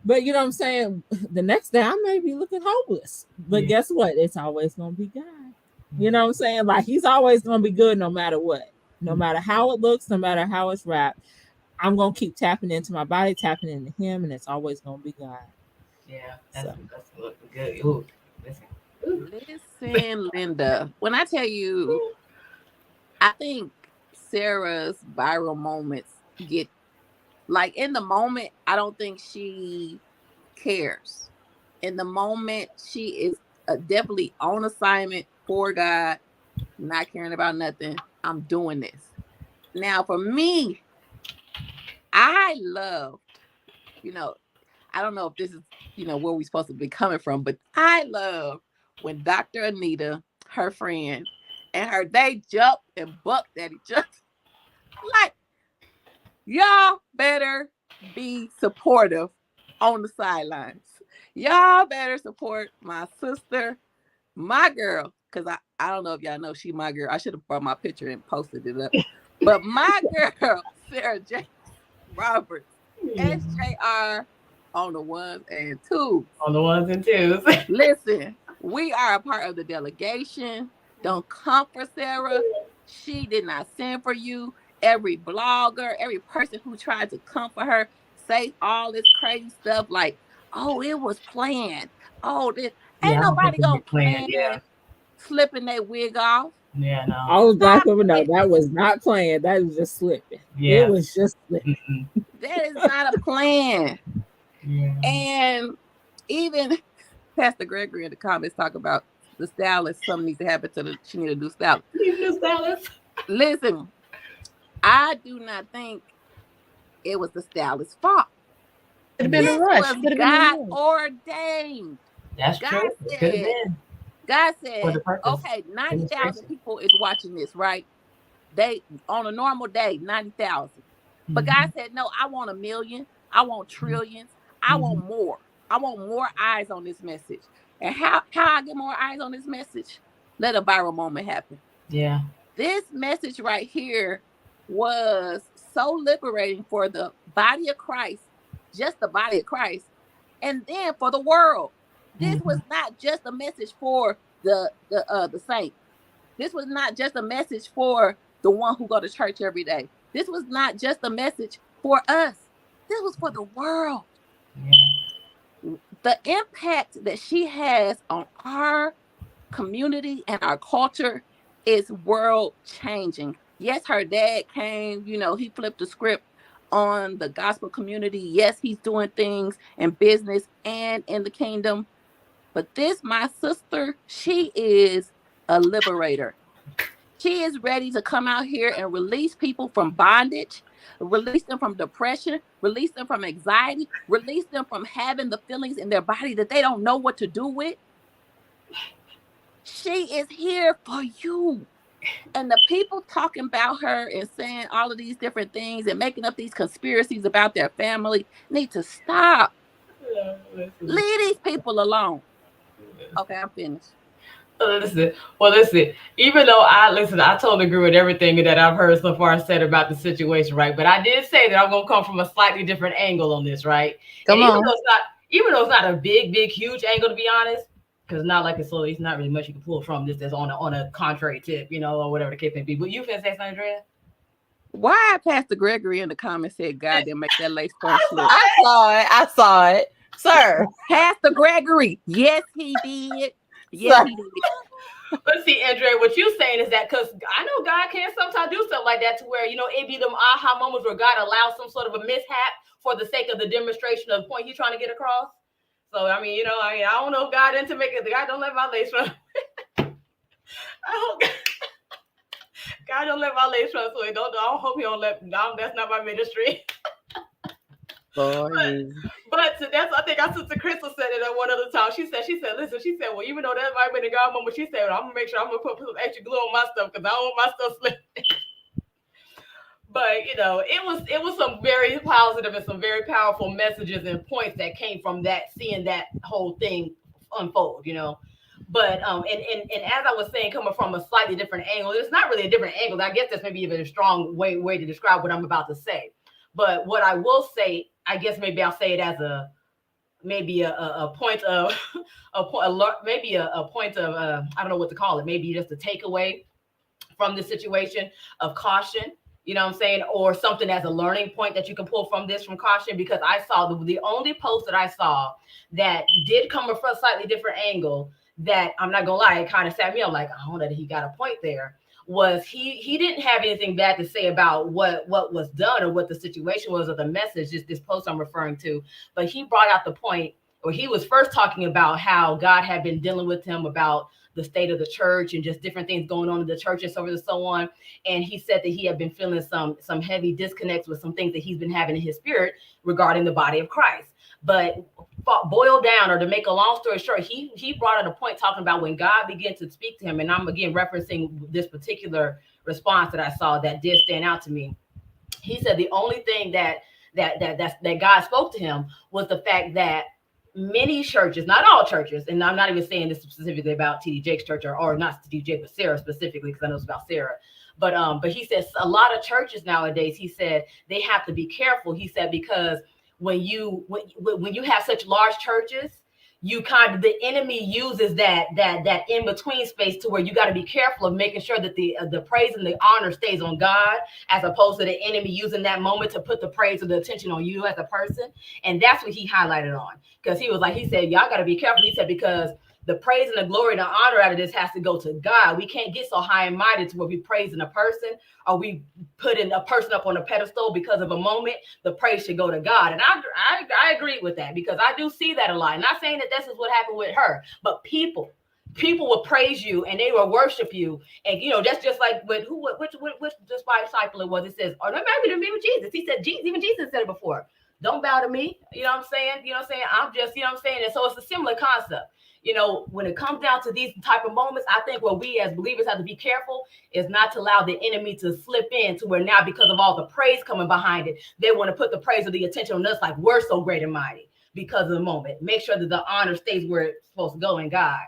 but you know what I'm saying. The next day, I may be looking hopeless, but Yeah. guess what? It's always gonna be God. You know what I'm saying? Like He's always gonna be good, no matter what, no matter how it looks, no matter how it's wrapped. I'm gonna keep tapping into my body, tapping into Him, and it's always gonna be God. Yeah, that's looking good. Ooh, listen. Listen, Linda. When I tell you, I think Sarah's viral moments get like in the moment. I don't think she cares. In the moment, she is definitely on assignment for God, not caring about nothing. I'm doing this. Now, for me, I loved, I don't know if this is, where we're supposed to be coming from, but I love when Dr. Anita, her friend, and they jumped and bucked at each other. Like, y'all better be supportive on the sidelines. Y'all better support my sister, my girl, because I don't know if y'all know she my girl. I should have brought my picture and posted it up. But my girl, Sarah J. Roberts, SJR on the ones and twos. On the ones and twos. Listen, we are a part of the delegation. Don't come for Sarah. She did not send for you. Every blogger, every person who tried to come for her, say all this crazy stuff like, oh, it was planned. Oh, this ain't nobody gonna plan slipping that wig off. Yeah, no. All the black women know that was not planned. That was just slipping. Yeah. It was just slipping. That is not a plan. Yeah. And even Pastor Gregory in the comments talk about the stylist. Something needs to happen to she need a new stylist. New stylist. Listen, I do not think it was the stylist's fault. Could have been a rush. Was God ordained. That's true. Could have been. God said, okay, 90,000 people is watching this, right? They on a normal day, 90,000. But God said, no, I want 1 million. I want trillions. I want more. I want more eyes on this message. And how I get more eyes on this message? Let a viral moment happen. Yeah. This message right here was so liberating for the body of Christ, just the body of Christ, and then for the world. This was not just a message for the saint. This was not just a message for the one who go to church every day. This was not just a message for us. This was for the world. Yeah. The impact that she has on our community and our culture is world changing. Yes, her dad came, he flipped the script on the gospel community. Yes, he's doing things in business and in the kingdom. But my sister, she is a liberator. She is ready to come out here and release people from bondage, release them from depression, release them from anxiety, release them from having the feelings in their body that they don't know what to do with. She is here for you. And the people talking about her and saying all of these different things and making up these conspiracies about their family need to stop. Leave these people alone. Okay, I'm finished. Listen. Even though I totally agree with everything that I've heard so far said about the situation, right? But I did say that I'm gonna come from a slightly different angle on this, right? Come on. Even though it's not a big, huge angle, to be honest, because not like it's not really much you can pull from this that's on a contrary tip, or whatever the case may be. But you finna say something, Andrea? Why Pastor Gregory in the comments said God didn't make that lace front slip? I saw it, sir. Pastor Gregory, yes, he did. Yes, he did. But see, Andrea, what you saying is that because I know God can sometimes do stuff like that to where, it be them aha moments where God allows some sort of a mishap for the sake of the demonstration of the point he's trying to get across. So, I don't know if God into make it. God don't let my lace run. I hope God don't let my lace run. So I don't hope he don't let. No, that's not my ministry. But that's, I think our sister Crystal said it at one other time. She said, well, even though that might have been a God moment, she said, I'm gonna make sure I'm gonna put some extra glue on my stuff because I don't want my stuff slipping. But it was some very positive and some very powerful messages and points that came from that, seeing that whole thing unfold, But and as I was saying, coming from a slightly different angle, it's not really a different angle. I guess that's maybe even a strong way to describe what I'm about to say. But what I will say, I guess maybe I'll say it as a point of a point of I don't know what to call it. Maybe just a takeaway from the situation of caution. You know what I'm saying? Or something as a learning point that you can pull from caution, because I saw the only post that I saw that did come from a slightly different angle that, I'm not gonna lie, it kind of sat me up like, I don't know that he got a point there. Was he didn't have anything bad to say about what was done or what the situation was or the message, just this post I'm referring to. But he brought out the point, or he was first talking about how God had been dealing with him about the state of the church and just different things going on in the church and so forth and so on. And he said that he had been feeling some heavy disconnects with some things that he's been having in his spirit regarding the body of Christ. But boil down, or to make a long story short, he brought out a point talking about when God began to speak to him. And I'm again referencing this particular response that I saw that did stand out to me. He said the only thing that God spoke to him was the fact that many churches, not all churches, and I'm not even saying this specifically about TD Jakes' church or not TD Jakes, but Sarah specifically, because I know it's about Sarah. But he says a lot of churches nowadays, he said, they have to be careful. He said, because when you have such large churches, the enemy uses that in between space to where you got to be careful of making sure that the praise and the honor stays on God, as opposed to the enemy using that moment to put the praise or the attention on you as a person. And that's what he highlighted on, because he said, y'all got to be careful. He said, because the praise and the glory and the honor out of this has to go to God. We can't get so high and mighty to where we praising a person, or we putting a person up on a pedestal because of a moment. The praise should go to God. And I agree with that, because I do see that a lot. I'm not saying that this is what happened with her, but people will praise you and they will worship you. And that's just like with which disciple it was. It says, or maybe to me with Jesus. He said, even Jesus said it before. Don't bow to me. You know what I'm saying? I'm just, you know what I'm saying? And so it's a similar concept. When it comes down to these type of moments, I think what we as believers have to be careful is not to allow the enemy to slip in to where now, because of all the praise coming behind it, they want to put the praise or the attention on us like we're so great and mighty because of the moment. Make sure that the honor stays where it's supposed to go in God.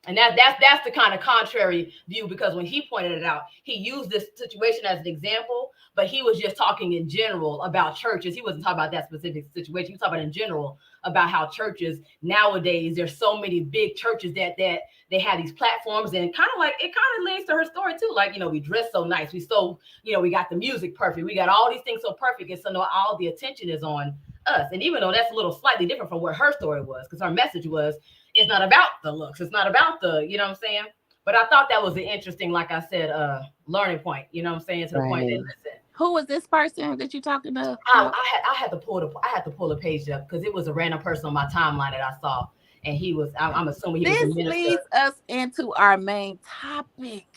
And that's the kind of contrary view, because when he pointed it out, he used this situation as an example, but he was just talking in general about churches. He wasn't talking about that specific situation. He was talking about in general about how churches nowadays, there's so many big churches that they have these platforms, and it kind of leads to her story too. Like, we dress so nice. We got the music perfect. We got all these things so perfect. And so now all the attention is on us. And even though that's a little slightly different from what her story was, because her message was, it's not about the looks. It's not about the, you know what I'm saying? But I thought that was an interesting, like I said, learning point, you know what I'm saying? To the point that, listen. Who was this person that you're talking to? I had to pull the page up because it was a random person on my timeline that I saw. And he was, I'm assuming he was a minister. This leads us into our main topic.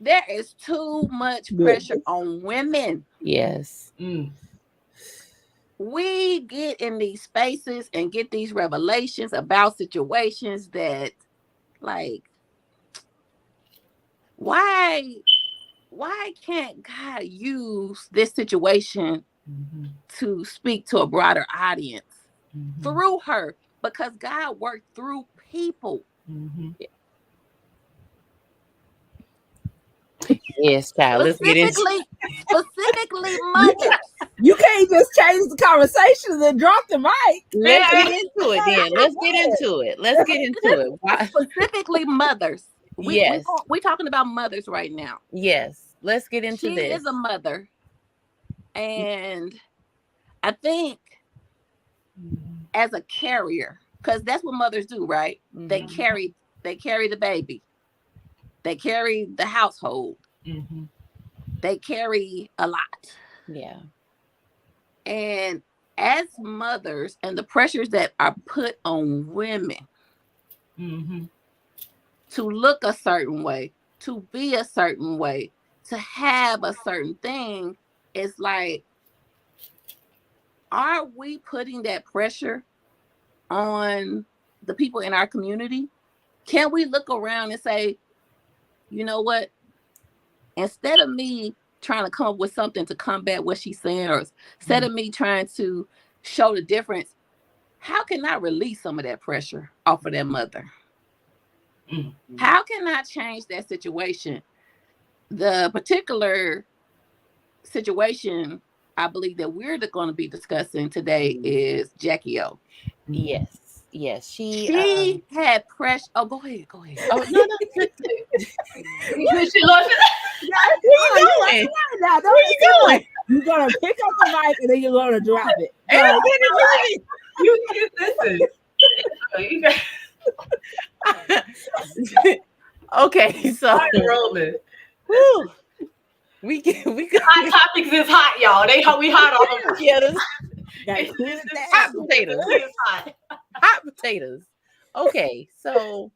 There is too much pressure on women. Yes. We get in these spaces and get these revelations about situations that, like, why can't God use this situation to speak to a broader audience through her? Because God worked through people. Yes, child. Let's get into specifically mothers. You can't just change the conversation and then drop the mic. Let's get into it then. Let's get into it. Why? Specifically mothers. Yes. We're talking about mothers right now. Yes. Let's get into She this. is a mother, and I think as a carrier, because that's what mothers do, right? They carry the baby, they carry the household, they carry a lot. Yeah. And as mothers, and the pressures that are put on women to look a certain way, to be a certain way, to have a certain thing, it's like, are we putting that pressure on the people in our community? Can we look around and say, you know what? Instead of me trying to come up with something to combat what she's saying, or instead of me trying to show the difference, how can I release some of that pressure off of that mother? How can I change that situation? The particular situation I believe that we're going to be discussing today is Jackie O. Yes. Yes. She had pressure. Oh, go ahead. Oh, no. She lost it. Where you going? Now, Where you going? You're gonna pick up the mic and then you're gonna drop it. You listen. You got Okay, so rolling. whew, we got Hot topics is hot, y'all. We hot all over. yeah, this Hot hot potatoes. It's hot. Hot potatoes. Okay, so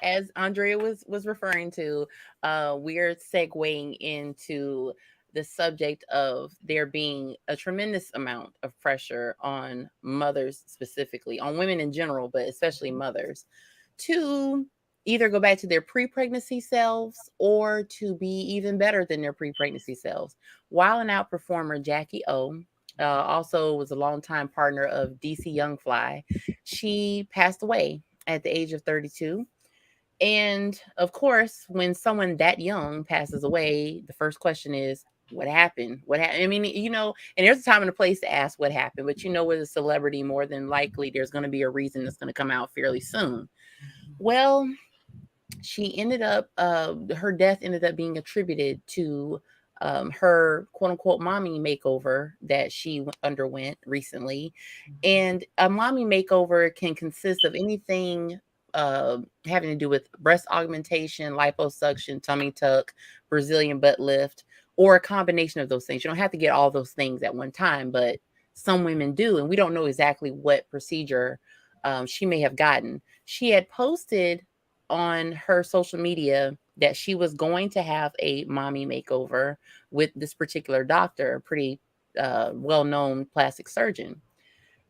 as Andrea was referring to, we're segueing into the subject of there being a tremendous amount of pressure on mothers, specifically on women in general, but especially mothers, to either go back to their pre-pregnancy selves or to be even better than their pre-pregnancy selves. Wild and Out performer Jackie O also was a longtime partner of DC Young Fly. She passed away at the age of 32. And of course, when someone that young passes away, the first question is, what happened? What happened? I mean, you know, and there's a time and a place to ask what happened, but you know, with a celebrity, more than likely, there's going to be a reason that's going to come out fairly soon. Well, she ended up, her death ended up being attributed to her quote unquote mommy makeover that she underwent recently. And a mommy makeover can consist of anything having to do with breast augmentation, liposuction, tummy tuck, Brazilian butt lift, or a combination of those things. You don't have to get all those things at one time, but some women do. And we don't know exactly what procedure she may have gotten. She had posted on her social media that she was going to have a mommy makeover with this particular doctor, a pretty well-known plastic surgeon.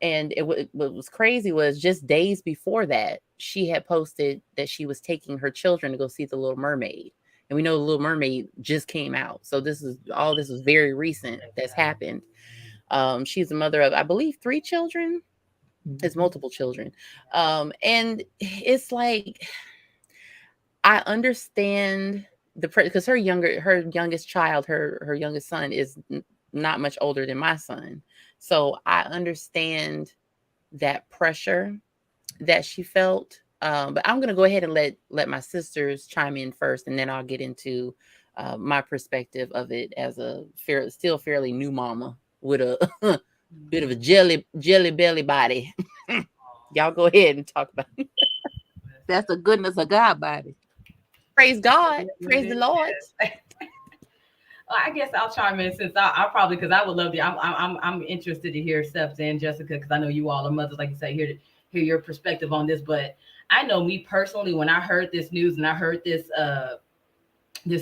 And what was crazy was just days before that, she had posted that she was taking her children to go see The Little Mermaid. And we know The Little Mermaid just came out. So this is very recent that's happened. She's a mother of, I believe, 3 children. It's multiple children. And it's like, I understand because her youngest child, her youngest son is not much older than my son. So I understand that pressure that she felt. But I'm going to go ahead and let my sisters chime in first, and then I'll get into my perspective of it as a still fairly new mama with a bit of a jelly belly body. Y'all go ahead and talk about it. That's the goodness of God body. Praise God. Praise the Lord. I guess I'll chime in since I probably, because I would love to. I'm interested to hear Steph's and Jessica, because I know you all are mothers, like you say, hear your perspective on this. But I know me personally, when I heard this news and I heard this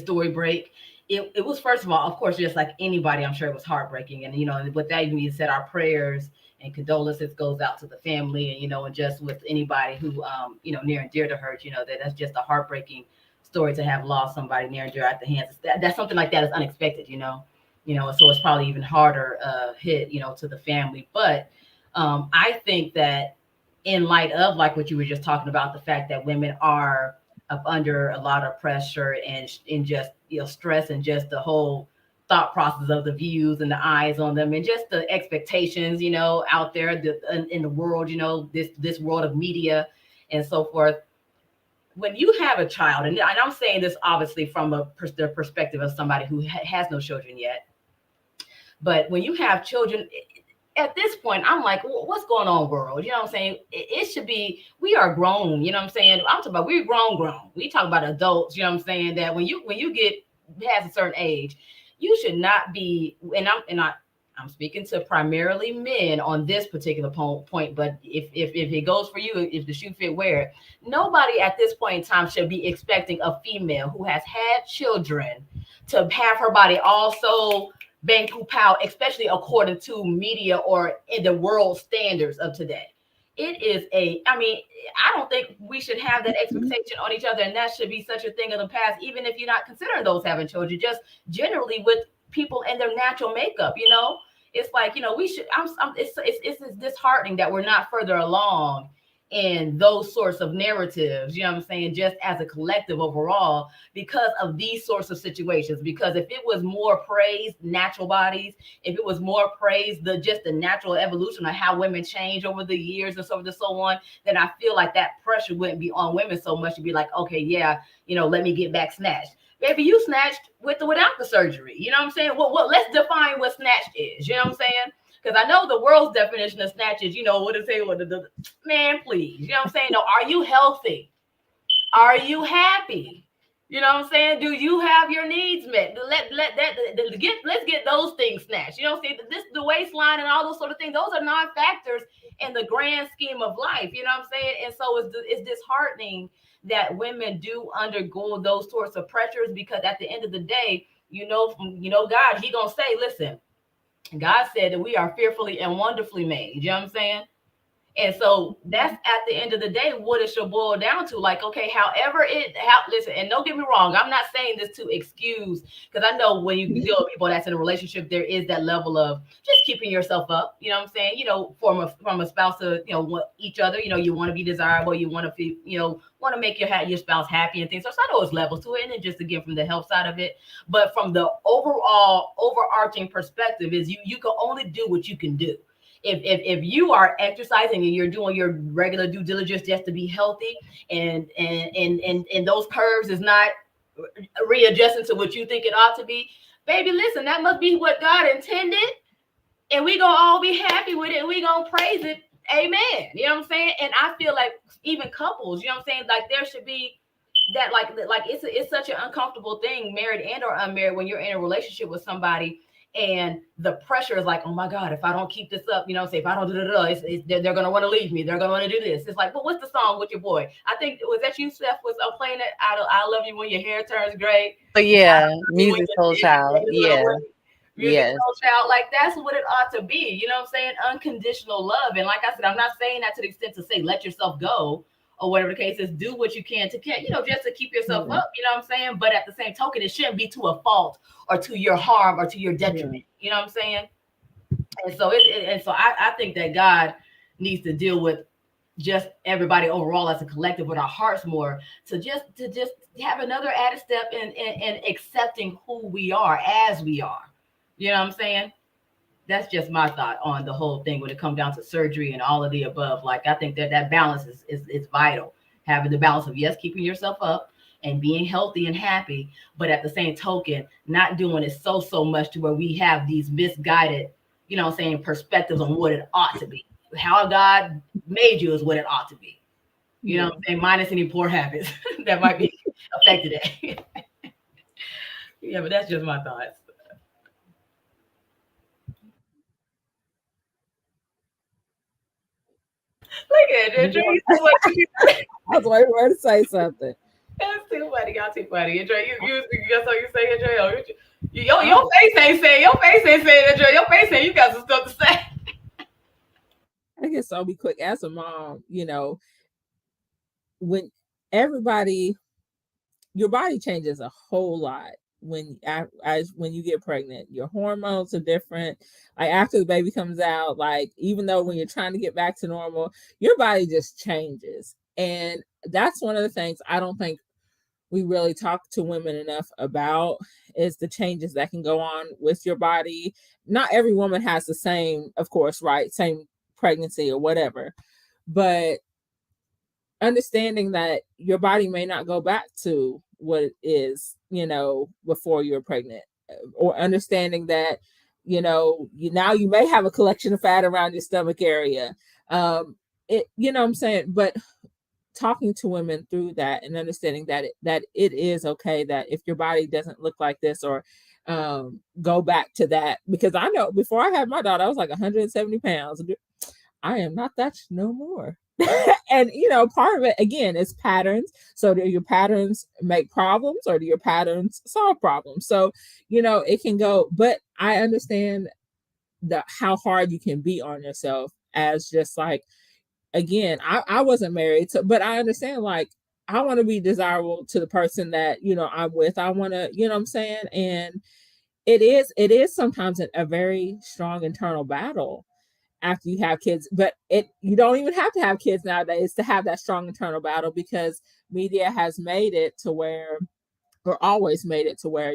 story break, it was, first of all, of course, just like anybody, I'm sure it was heartbreaking. And, you know, with that being said, our prayers and condolences goes out to the family, and, you know, and just with anybody who, you know, near and dear to her, you know, that's just a heartbreaking story to have lost somebody near and dear at the hands. That's something like that is unexpected, you know, so it's probably even harder hit, you know, to the family. But I think that in light of, like what you were just talking about, the fact that women are up under a lot of pressure and just, you know, stress, and just the whole thought process of the views and the eyes on them, and just the expectations, you know, out there in the world, you know, this world of media and so forth. when you have a child, and I'm saying this obviously from the perspective of somebody who has no children yet, but when you have children, at this point, I'm like, what's going on, world? You know what I'm saying? It should be, we are grown. You know what I'm saying? I'm talking about we're grown. We talk about adults. You know what I'm saying? That when you get past a certain age, you should not be. And I'm speaking to primarily men on this particular point. But if it goes for you, if the shoe fit, wear it. Nobody at this point in time should be expecting a female who has had children to have her body also bang poo pow, especially according to media or in the world standards of today. It is I don't think we should have that expectation on each other, and that should be such a thing of the past, even if you're not considering those having children, just generally with people and their natural makeup, it's like, we should, it's disheartening that we're not further along in those sorts of narratives, you know what I'm saying, just as a collective overall, because of these sorts of situations. Because if it was more praised, natural bodies, if it was more praised, just the natural evolution of how women change over the years and so on, then I feel like that pressure wouldn't be on women so much to be like, okay, yeah, let me get back snatched. Maybe you snatched with or without the surgery. You know what I'm saying? Well, let's define what snatched is. You know what I'm saying? Because I know the world's definition of snatch is, what to say, man, please. You know what I'm saying? No, are you healthy? Are you happy? You know what I'm saying? Do you have your needs met? Let's get those things snatched. You know what I'm saying? The waistline and all those sort of things, those are non-factors in the grand scheme of life. You know what I'm saying? And so it's disheartening that women do undergo those sorts of pressures, because at the end of the day, God, he gonna say, listen, God said that we are fearfully and wonderfully made. You know what I'm saying? And so that's at the end of the day what it should boil down to. Like, okay, listen, and don't get me wrong, I'm not saying this to excuse, because I know when you deal with people that's in a relationship, there is that level of just keeping yourself up. You know what I'm saying? From a spouse to, each other, you want to be desirable, you want to feel, want to make your spouse happy and things. So I know it's levels to it, and then just again from the health side of it. But from the overall overarching perspective is you can only do what you can do. If you are exercising and you're doing your regular due diligence just to be healthy, and those curves is not readjusting to what you think it ought to be, baby, listen, that must be what God intended, and we gonna all be happy with it, and we gonna praise it. Amen. You know what I'm saying? And I feel like even couples, you know what I'm saying, like there should be that, like it's such an uncomfortable thing, married and or unmarried, when you're in a relationship with somebody and the pressure is like, oh my God, if I don't keep this up, say if I don't they're going to want to leave me. They're going to want to do this. It's like, but what's the song with your boy? I think, was that you, Steph, was playing it? I love you when your hair turns gray. But yeah, Music Soul Child. Yeah. Music Soul Child. Like, that's what it ought to be. You know what I'm saying? Unconditional love. And like I said, I'm not saying that to the extent to say, let yourself go, or whatever the case is. Do what you can to just to keep yourself up, you know what I'm saying? But at the same token, it shouldn't be to a fault or to your harm or to your detriment. You know what I'm saying? And so I think that God needs to deal with just everybody overall as a collective with our hearts more, to just have another added step in accepting who we are as we are. You know what I'm saying? That's just my thought on the whole thing when it comes down to surgery and all of the above. Like, I think that balance is vital. Having the balance of, yes, keeping yourself up and being healthy and happy, but at the same token, not doing it so much to where we have these misguided, perspectives on what it ought to be. How God made you is what it ought to be. You know what I'm saying? Minus any poor habits that might be affected it. Yeah, but that's just my thoughts. Look at it, I was waiting for her to say something. That's too funny. Y'all too funny. Andre, you got something you say, Andre? Your face ain't saying it, Andre. Your face saying you got some stuff to say. I guess I'll be quick. As a mom, when your body changes a whole lot when you get pregnant. Your hormones are different. Like, after the baby comes out, like, even though when you're trying to get back to normal, your body just changes. And that's one of the things I don't think we really talk to women enough about, is the changes that can go on with your body. Not every woman has the same, of course, right? Same pregnancy or whatever. But understanding that your body may not go back to what it is, before you're pregnant, or understanding that, you may have a collection of fat around your stomach area. What I'm saying, but talking to women through that and understanding that it is okay that if your body doesn't look like this, or go back to that, because I know before I had my daughter, I was like 170 pounds. I am not that no more. And part of it again is patterns. So do your patterns make problems, or do your patterns solve problems? So it can go, but I understand how hard you can be on yourself, as just like, again, I wasn't married, but I understand, like, I want to be desirable to the person that I'm with. I want to, what I'm saying? And it is sometimes a very strong internal battle after you have kids, but you don't even have to have kids nowadays to have that strong internal battle, because media has made it to where, or always made it to where,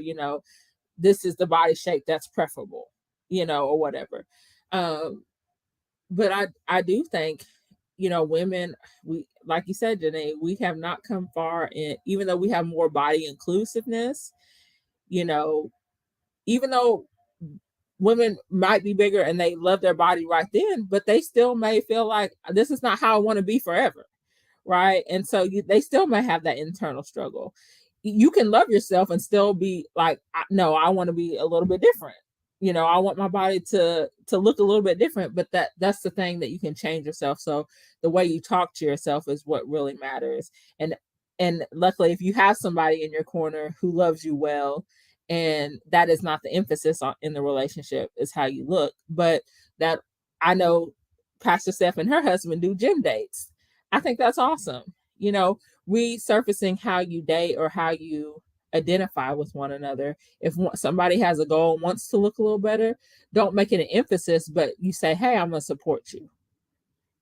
this is the body shape that's preferable, or whatever. But I do think, women, we, like you said, Janae, we have not come far in, even though we have more body inclusiveness, even though women might be bigger and they love their body right then, but they still may feel like this is not how I want to be forever. Right. And so they still may have that internal struggle. You can love yourself and still be like, no, I want to be a little bit different. I want my body to look a little bit different, but that's the thing, that you can change yourself. So the way you talk to yourself is what really matters. And luckily, if you have somebody in your corner who loves you well, and that is not the emphasis in the relationship, is how you look. But that, I know Pastor Steph and her husband do gym dates. I think that's awesome. Resurfacing how you date or how you identify with one another. If somebody has a goal, wants to look a little better, don't make it an emphasis, but you say, hey, I'm going to support you.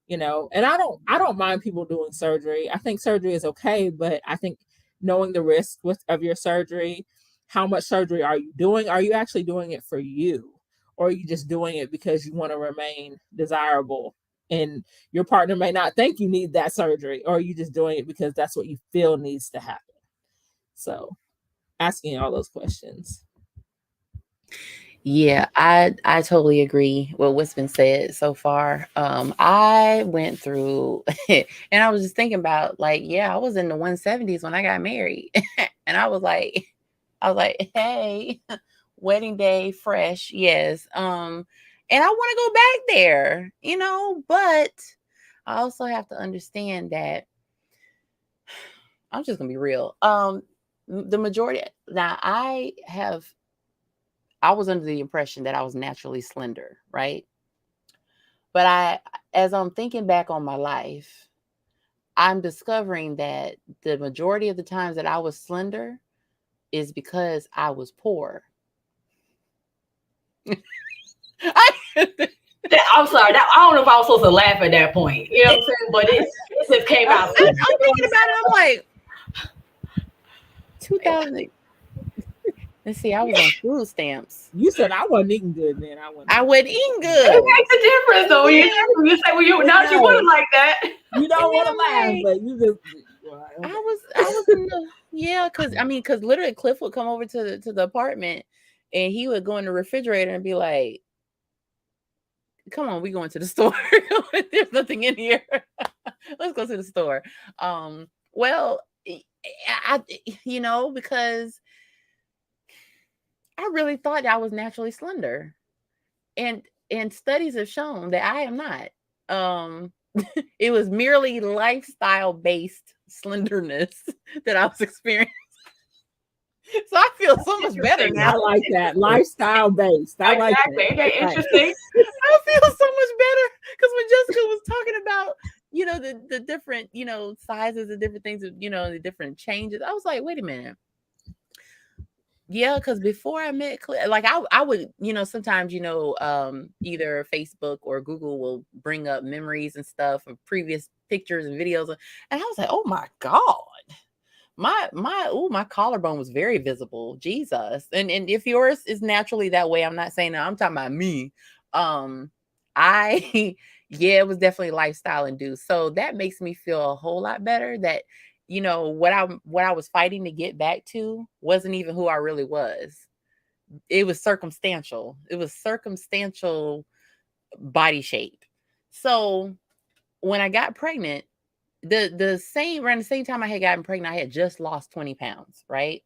And I don't mind people doing surgery. I think surgery is okay, but I think knowing the risk of your surgery, how much surgery are you doing? Are you actually doing it for you? Or are you just doing it because you want to remain desirable? And your partner may not think you need that surgery, or are you just doing it because that's what you feel needs to happen? So asking all those questions. Yeah, I totally agree with what's been said so far. I went through and I was just thinking about, like, I was in the 170s when I got married. And I was like, hey, wedding day, fresh. Yes. And I want to go back there, but I also have to understand that I'm just gonna be real. The majority, now I was under the impression that I was naturally slender, right? But as I'm thinking back on my life, I'm discovering that the majority of the times that I was slender is because I was poor. I'm sorry. I don't know if I was supposed to laugh at that point. You know what I'm saying? But it just came out. I'm thinking about it. I'm like, 2000. Let's see. I was on food stamps. You said I wasn't eating good then. I wasn't eating good. It makes a difference, though. You say, well, you wouldn't like that. You don't want to laugh, but you just. Well, I was in the, because literally Cliff would come over to the apartment, and he would go in the refrigerator and be like, come on, we going to the store. There's nothing in here. Let's go to the store. Well, I because I really thought I was naturally slender, and studies have shown that I am not. It was merely lifestyle based slenderness that I was experiencing. So I feel so much better now. I like that. Lifestyle based. I like that. Ain't that interesting? I feel so much better because when Jessica was talking about, the different, sizes and different things, the different changes, I was like, wait a minute. Yeah, because before I met Cliff, like I would, sometimes, either Facebook or Google will bring up memories and stuff of previous pictures and videos. And I was like, oh my God. My collarbone was very visible. Jesus. And if yours is naturally that way, I'm not saying that, I'm talking about me. yeah, it was definitely lifestyle induced. So that makes me feel a whole lot better that, what I was fighting to get back to wasn't even who I really was. It was circumstantial. It was circumstantial body shape. So when I got pregnant, around the same time I had gotten pregnant, I had just lost 20 pounds, right?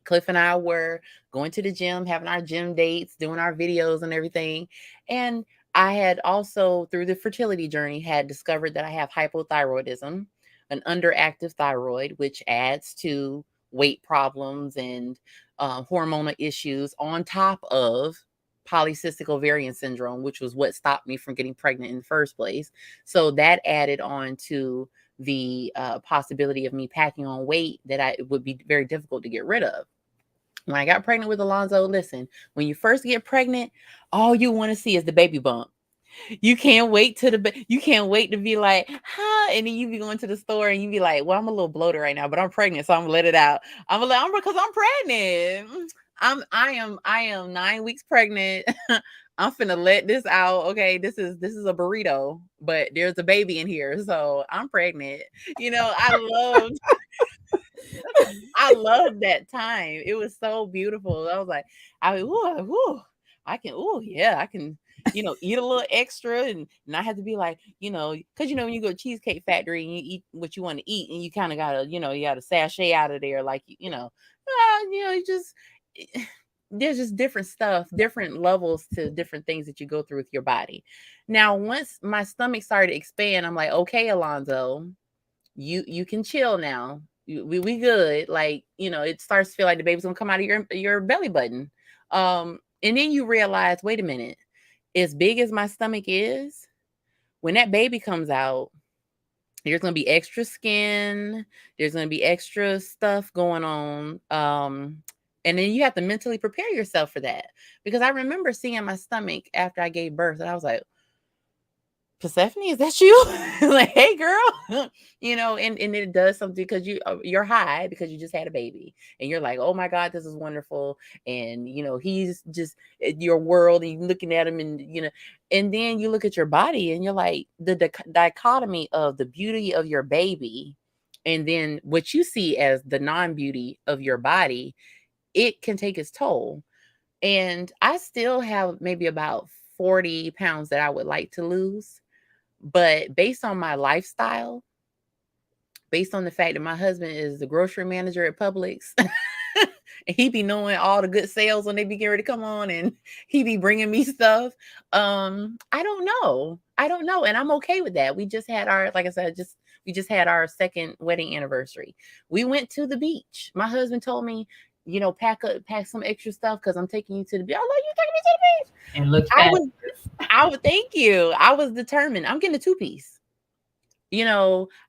Cliff and I were going to the gym, having our gym dates, doing our videos and everything. And I had also, through the fertility journey, had discovered that I have hypothyroidism, an underactive thyroid, which adds to weight problems and hormonal issues on top of polycystic ovarian syndrome, which was what stopped me from getting pregnant in the first place. So that added on to the possibility of me packing on weight that it would be very difficult to get rid of. When I got pregnant with Alonzo, listen, when you first get pregnant, all you want to see is the baby bump. You can't wait you can't wait to be like, huh? And then you be going to the store and you be like, well, I'm a little bloated right now, but I'm pregnant, so I'm gonna let it out. Because I'm pregnant. I am 9 weeks pregnant. I'm finna let this out. Okay, this is a burrito, but there's a baby in here, so I'm pregnant. I love that time. It was so beautiful. I was like, I can, eat a little extra and not have to be like, because when you go to Cheesecake Factory and you eat what you want to eat and you kind of gotta, you gotta sashay out of there, like, you just there's just different stuff, different levels to different things that you go through with your body. Now, once my stomach started to expand, I'm like, okay, Alonzo, you can chill now. We good. Like, it starts to feel like the baby's gonna come out of your belly button. And then you realize, wait a minute, as big as my stomach is, when that baby comes out, there's gonna be extra skin, there's gonna be extra stuff going on. And then you have to mentally prepare yourself for that. Because I remember seeing my stomach after I gave birth, and I was like, Persephone, is that you? Like, hey, girl, and it does something because you're high because you just had a baby and you're like, oh my God, this is wonderful. And, he's just your world and you're looking at him and, and then you look at your body and you're like the dichotomy of the beauty of your baby and then what you see as the non-beauty of your body, it can take its toll. And I still have maybe about 40 pounds that I would like to lose. But based on my lifestyle, based on the fact that my husband is the grocery manager at Publix, and he be knowing all the good sales when they be getting ready to come on, and he be bringing me stuff. I don't know. And I'm okay with that. We just had we just had our second wedding anniversary. We went to the beach. My husband told me, pack some extra stuff because I'm taking you to the beach. I love you taking me to the beach. And look, I would thank you. I was determined. I'm getting a 2-piece.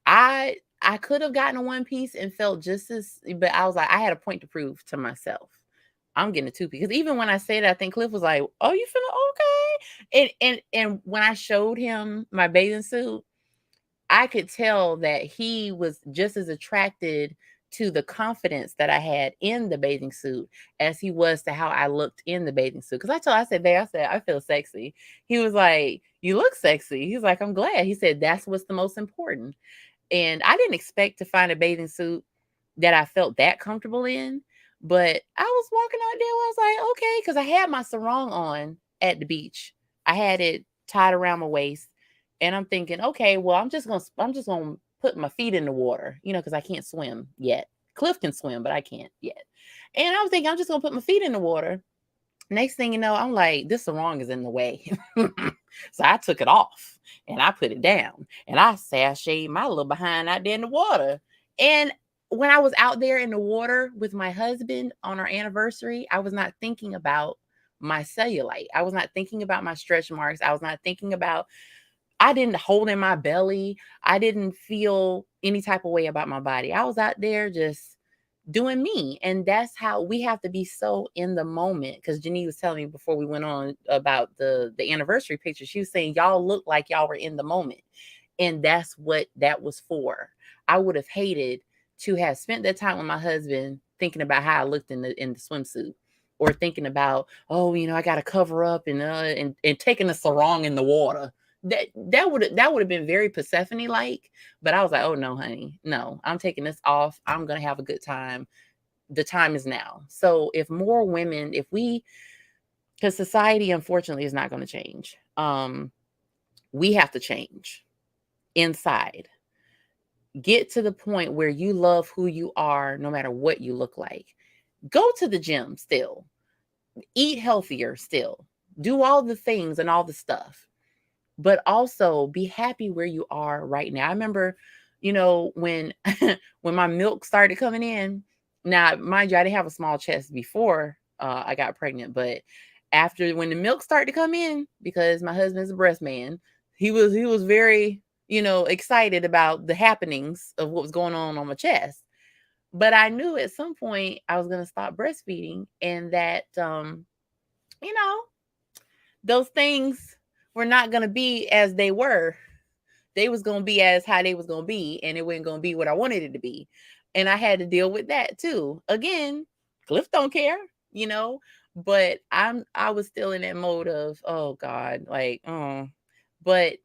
I could have gotten a 1-piece and felt just as, but I was like, I had a point to prove to myself. I'm getting a 2-piece. Because even when I said it, I think Cliff was like, oh, you feeling okay? And when I showed him my bathing suit, I could tell that he was just as attracted to the confidence that I had in the bathing suit as he was to how I looked in the bathing suit. Because I said, babe, I feel sexy. He was like, you look sexy. He's like, I'm glad. He said, that's what's the most important. And I didn't expect to find a bathing suit that I felt that comfortable in. But I was walking out there, I was like, okay, because I had my sarong on at the beach. I had it tied around my waist. And I'm thinking, okay, well, I'm just gonna put my feet in the water, because I can't swim yet. Cliff can swim, but I can't yet. And I was thinking, I'm just gonna put my feet in the water. Next thing you know, I'm like, this sarong is in the way. So I took it off and I put it down and I sashayed my little behind out there in the water. And when I was out there in the water with my husband on our anniversary, I was not thinking about my cellulite. I was not thinking about my stretch marks. I was not thinking about, I didn't hold in my belly. I didn't feel any type of way about my body. I was out there just doing me. And that's how we have to be so in the moment. Because Janine was telling me before we went on about the anniversary picture, she was saying, y'all look like y'all were in the moment. And that's what that was for. I would have hated to have spent that time with my husband thinking about how I looked in the swimsuit. or thinking about, oh, I got to cover up and taking a sarong in the water. That would have been very Persephone like, but I was like, oh no, honey, no, I'm taking this off. I'm gonna have a good time. The time is now. So if more women, because society unfortunately is not going to change. We have to change inside. Get to the point where you love who you are, no matter what you look like. Go to the gym still. Eat healthier still. Do all the things and all the stuff. But also be happy where you are right now. I remember, when when my milk started coming in. Now, mind you, I didn't have a small chest before I got pregnant, but after when the milk started to come in, because my husband's a breast man, he was very, excited about the happenings of what was going on my chest. But I knew at some point I was going to stop breastfeeding, and that, those things were not going to be as they were. They was going to be as how they was going to be, and it wasn't going to be what I wanted it to be. And I had to deal with that too. Again, Cliff don't care, but I was still in that mode of, oh God, like, but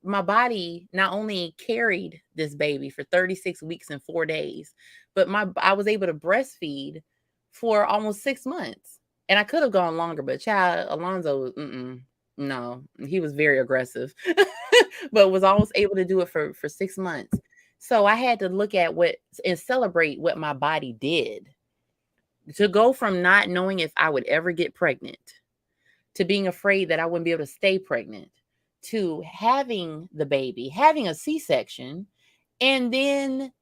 my body not only carried this baby for 36 weeks and 4 days, but I was able to breastfeed for almost 6 months. And I could have gone longer, but child, Alonzo, no, he was very aggressive, but was always able to do it for 6 months. So I had to look at and celebrate what my body did. To go from not knowing if I would ever get pregnant, to being afraid that I wouldn't be able to stay pregnant, to having the baby, having a C-section, and then,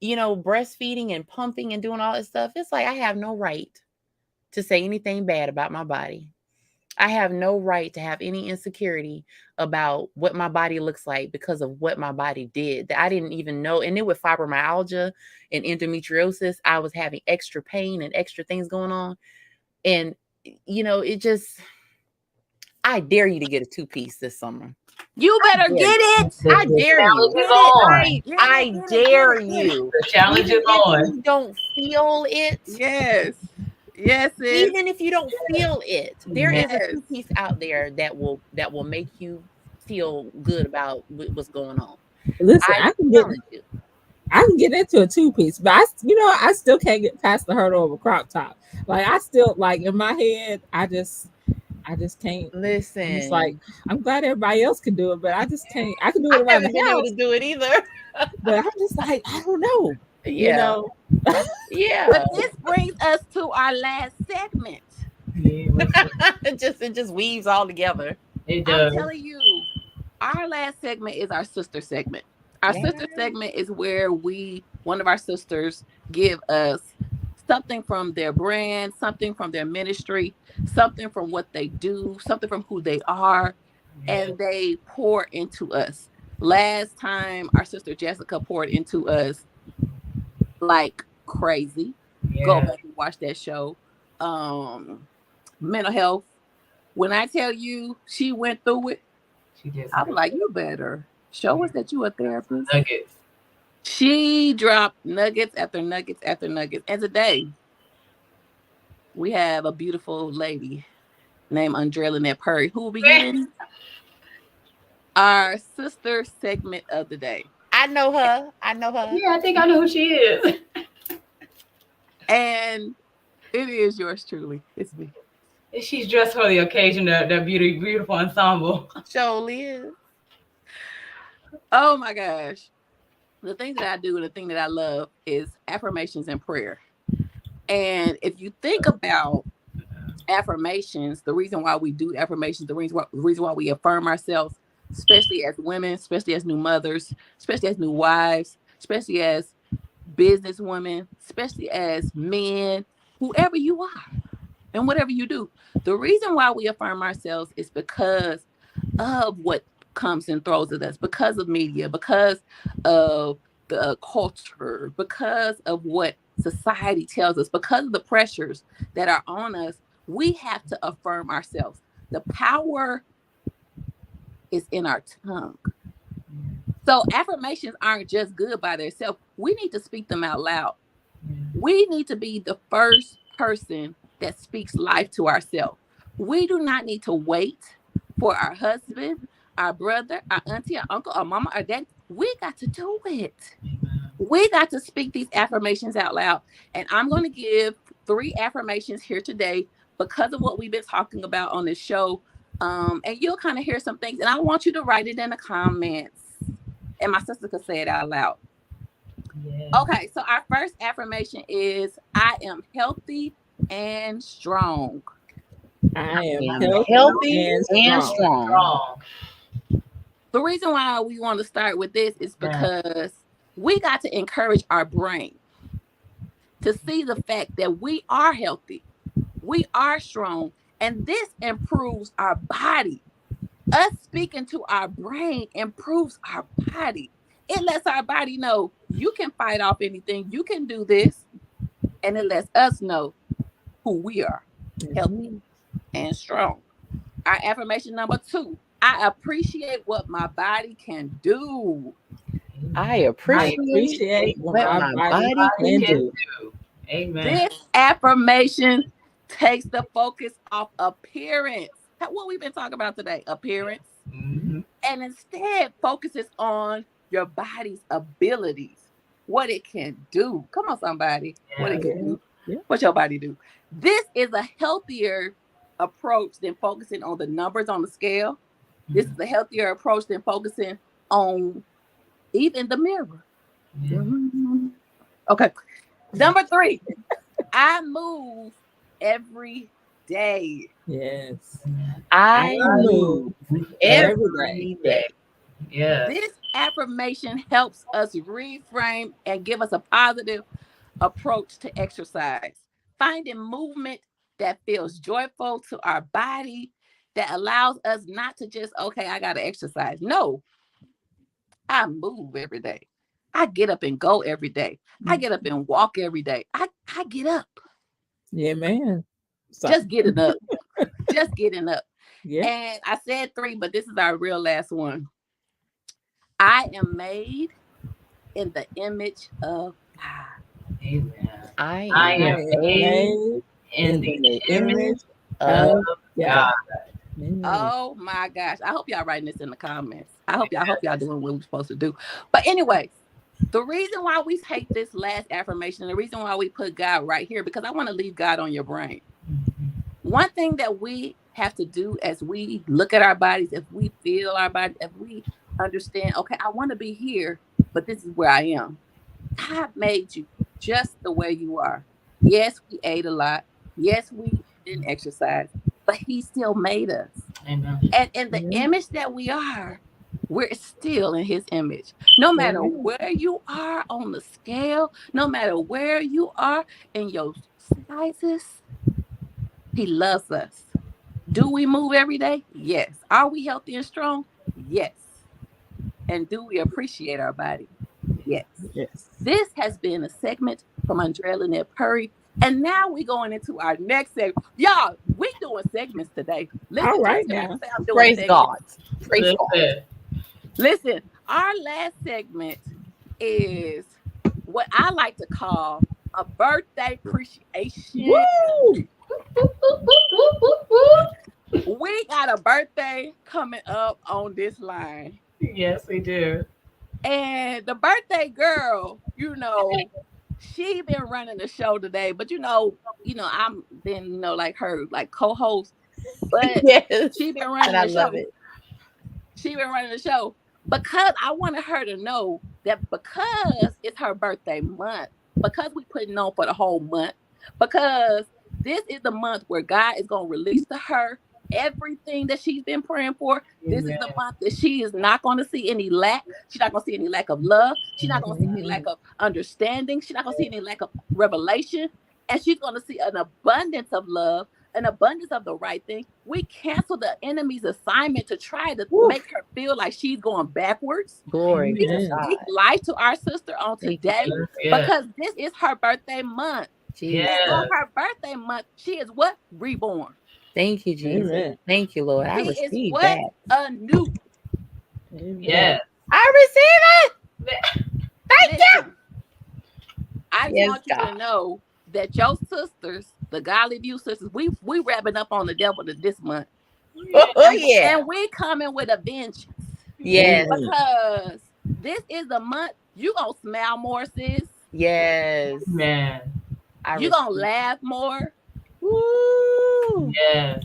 breastfeeding and pumping and doing all this stuff. It's like I have no right to say anything bad about my body. I have no right to have any insecurity about what my body looks like because of what my body did that I didn't even know. And then with fibromyalgia and endometriosis, I was having extra pain and extra things going on. And, it just, I dare you to get a 2-piece this summer. You better get it. I dare you. I dare you. The challenge is on. If you don't feel it. Yes. Yes, even if you don't feel it, there is a 2-piece out there that will make you feel good about what's going on. Listen, I can get into a 2-piece, but I still can't get past the hurdle of a crop top. Like I still in my head, I just can't listen. It's like I'm glad everybody else can do it, but I just can't. I can do it around the house. Able to do it either. But I'm just like, I don't know. Yeah. Yeah. But this brings us to our last segment. It just weaves all together. It does. I'm telling you, our last segment is our sister segment. Our sister segment is where one of our sisters give us something from their brand, something from their ministry, something from what they do, something from who they are, and they pour into us. Last time, our sister Jessica poured into us like crazy. Go back and watch that show. Mental health. When I tell you she went through it, she did. I'm like, you better show us that you a therapist. Nuggets. She dropped nuggets after nuggets after nuggets. And today, we have a beautiful lady named Andrea Lynette Perry, who will be getting our sister segment of the day. I know her. Yeah, I think I know who she is. And it is yours truly. It's me. She's dressed for the occasion, that beautiful ensemble. Surely is. Oh my gosh. The thing that I do and the thing that I love is affirmations and prayer. And if you think about affirmations, the reason why we do affirmations, the reason why we affirm ourselves, especially as women, especially as new mothers, especially as new wives, especially as business women, especially as men, whoever you are and whatever you do. The reason why we affirm ourselves is because of what comes and throws at us, because of media, because of the culture, because of what society tells us, because of the pressures that are on us. We have to affirm ourselves. The power is in our tongue. So affirmations aren't just good by themselves. We need to speak them out loud. We need to be the first person that speaks life to ourselves. We do not need to wait for our husband, our brother, our auntie, our uncle, our mama, our dad. We got to do it. We got to speak these affirmations out loud. And I'm going to give 3 affirmations here today because of what we've been talking about on this show. And you'll kind of hear some things. And I want you to write it in the comments. And my sister could say it out loud. Yeah. Okay, so our first affirmation is I am healthy and strong. I am healthy healthy and and strong. Strong. The reason why we want to start with this is because we got to encourage our brain to see the fact that we are healthy, we are strong, and this improves our body. Us speaking to our brain improves our body. It lets our body know you can fight off anything, you can do this, and it lets us know who we are, healthy and strong. Our affirmation number 2, I appreciate what my body can do. I appreciate what my body can do. Amen. This affirmation takes the focus off appearance. What we've been talking about today, appearance. Mhm. And instead focuses on your body's abilities, what it can do. Come on, somebody. What it can do. Yeah. What your body do. This is a healthier approach than focusing on the numbers on the scale. This is a healthier approach than focusing on even the mirror. Yeah. Okay. Number 3, I move every day. Yes. I move every day. Yeah. This affirmation helps us reframe and give us a positive approach to exercise. Finding movement that feels joyful to our body, that allows us not to just, okay, I got to exercise. No, I move every day. I get up and go every day. I get up and walk every day. I get up. Yeah, man. Just getting up. Just getting up. Yeah. And I said 3, but this is our real last one. I am made in the image of God. Amen. I I am am made in the image of God. Oh my gosh. I hope y'all writing this in the comments. I hope y'all doing what we're supposed to do. But anyway, the reason why we take this last affirmation, the reason why we put God right here, because I want to leave God on your brain. One thing that we have to do as we look at our bodies, if we feel our body, if we understand, okay, I want to be here, but this is where I am. God made you just the way you are. Yes, we ate a lot. Yes, we didn't exercise, but He still made us. Amen. And in the image that we are, we're still in His image. No matter where you are on the scale, no matter where you are in your sizes, He loves us. Do we move every day? Yes. Are we healthy and strong? Yes. And do we appreciate our body? Yes. Yes. This has been a segment from Andrea Lynette Purry. And now we're going into our next segment. Y'all, we doing segments today. Listen, All right just now. say I'm doing Praise segments. God. Praise God. Listen. Listen, our last segment is what I like to call a birthday appreciation. Woo! We got a birthday coming up on this line. Yes, we do. And the birthday girl, she been running the show today, but I'm been, like her, like co-host, but Yes. she been running And I the love show. it. She been running the show because I wanted her to know that because it's her birthday month, because we putting on for the whole month, because this is the month where God is going to release to her everything that she's been praying for. This is the month that she is not going to see any lack. She's not going to see any lack of love. She's not going to see any lack of understanding. She's not going to see any lack of revelation. And she's going to see an abundance of love, an abundance of the right thing. We cancel the enemy's assignment to try to make her feel like she's going backwards. Glory We to God. speak life to our sister on today Yes. because this is her birthday month. Jesus. Yes. And on her birthday month, she is what? Reborn. Thank you, Jesus. Amen. Thank you, Lord. I She is receive what? that. Anew. Yes. I receive it. Thank you. I Yes, want you to God. know that your sisters the Godly View sisters, we wrapping up on the devil this month. Oh yeah. And we coming with a vengeance. Yes. Because this is the month you gonna smile more, sis. Yes. Man. You gonna laugh more. Woo. Yes.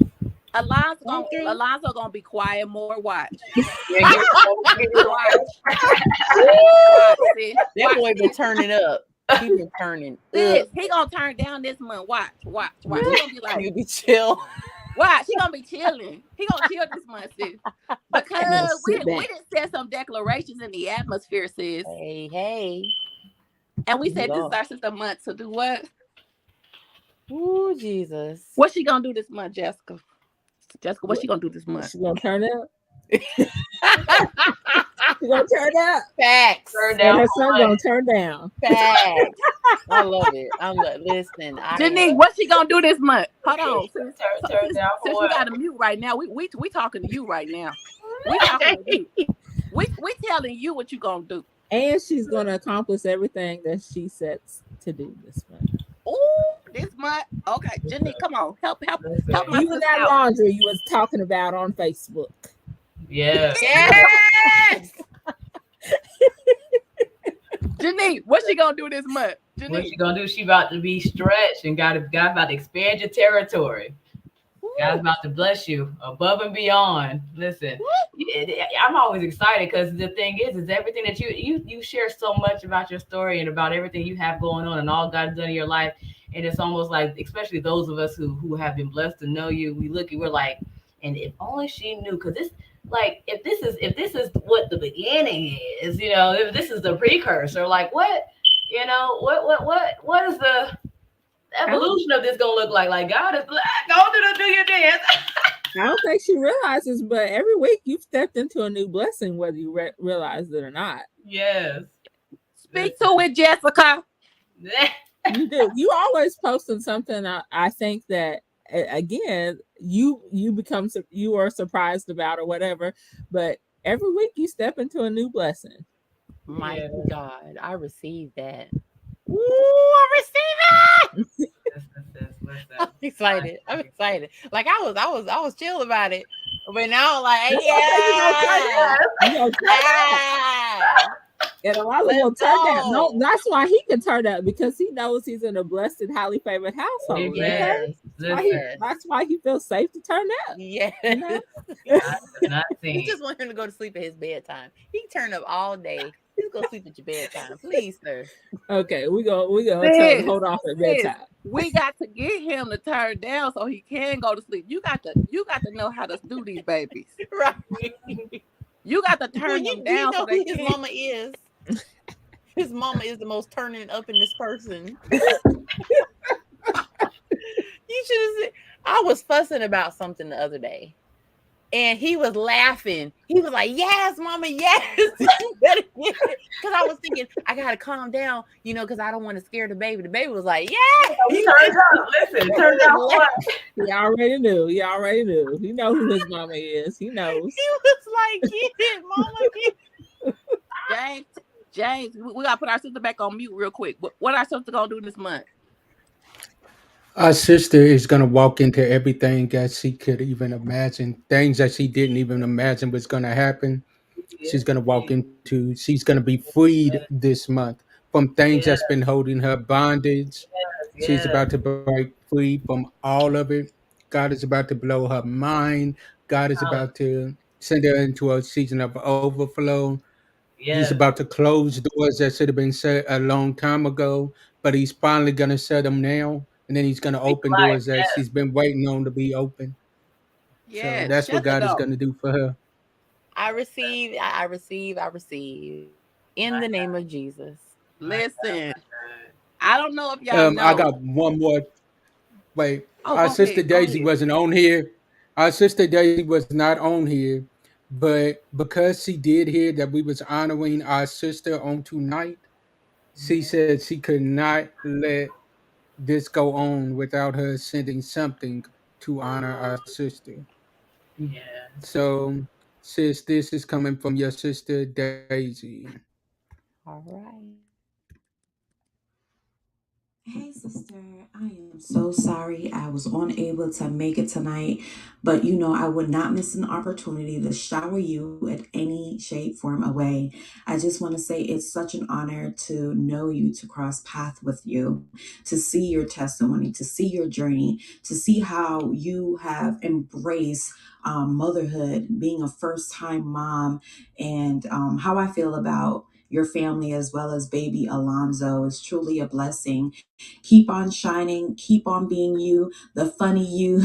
Alonzo gonna be quiet more. Watch. Yeah, Watch. That boy been turning up. He been turning up. He gonna turn down this month. Watch. He gonna be like, You be chill. watch. He gonna be chilling. He gonna chill this month, sis. Because we didn't set some declarations in the atmosphere, sis. Hey. And we said this is our sister month to do what? Ooh, Jesus. What's she gonna do this month, Jessica? Jessica, what's she gonna do this month? She gonna turn up. She gonna turn up. Facts. Turn And down. her son gonna turn down. Facts. I love it. Listen. Janine, what's she gonna do this month? Hold on. Turn down for Since you what? got a mute right now, we talking to you right now. We talking to you. We telling you what you gonna do. And she's gonna accomplish everything that she sets to do this month. Ooh, this month. Okay, Janine, come on. Help my Even sister that out. laundry you was talking about on Facebook. Yes. Yes. Janine, what's she gonna do this month? What Janine. she gonna do? She about to be stretched and God about to expand your territory. God's about to bless you above and beyond. Listen, I'm always excited because the thing is everything that you share so much about your story and about everything you have going on and all God's done in your life. And it's almost like, especially those of us who have been blessed to know you, we're like, and if only she knew, because this, like, if this is what the beginning is, if this is the precursor, like what is the evolution of this gonna look like? Like, God is like, go do your dance. I don't think she realizes, but every week you've stepped into a new blessing, whether you realize it or not. Yes. Speak to it, Jessica. You do. You always posting something. I think that again, you are surprised about or whatever, but every week you step into a new blessing. My God, I receive that. Ooh, I receive it. Listen. I'm excited. Like I was chill about it, but now like yeah. And Alonzo will turn down. No, that's why he can turn up, because he knows he's in a blessed and highly favored household. Yes. That's why he feels safe to turn up. Yeah. We just want him to go to sleep at his bedtime. He can turn up all day. He's gonna sleep at your bedtime, please, sir. Okay, we go tell him hold off at bedtime. We got to get him to turn down so he can go to sleep. You got to know how to do these babies. Right. You got to turn him down. You know who his mama is. His mama is the most turning up in this person. You should have said, I was fussing about something the other day, and he was laughing. He was like, "Yes, mama, yes." Because I was thinking, I gotta calm down, because I don't want to scare the baby. The baby was like, "Yeah." He turned up. Listen, turned out what? He already knew. He know who his mama is. He knows. He was like, "Get it, mama." James, we gotta put our sister back on mute real quick. What our sister gonna do this month? Our sister is going to walk into everything that she could even imagine, things that she didn't even imagine was going to happen. She's going to walk into, she's going to be freed this month from things that's been holding her bondage. She's about to break free from all of it. God is about to blow her mind. God is about to send her into a season of overflow. He's about to close doors that should have been shut a long time ago, but he's finally going to shut them now. And then he's going to open doors that she's been waiting on to be open. Yeah, so that's what God is going to do for her. I receive. In the name of Jesus. Listen, I don't know if y'all know. I got one more. Wait, our sister Daisy wasn't on here. Our sister Daisy was not on here, but because she did hear that we was honoring our sister on tonight, she said she could not let this go on without her sending something to honor our sister. Yeah. So, sis, this is coming from your sister Daisy. All right. Hey, sister, I am so sorry I was unable to make it tonight, but I would not miss an opportunity to shower you at any shape, form, or way. I just want to say it's such an honor to know you, to cross path with you, to see your testimony, to see your journey, to see how you have embraced motherhood, being a first time mom, and how I feel about your family as well as baby Alonzo is truly a blessing. Keep on shining, keep on being you, the funny you,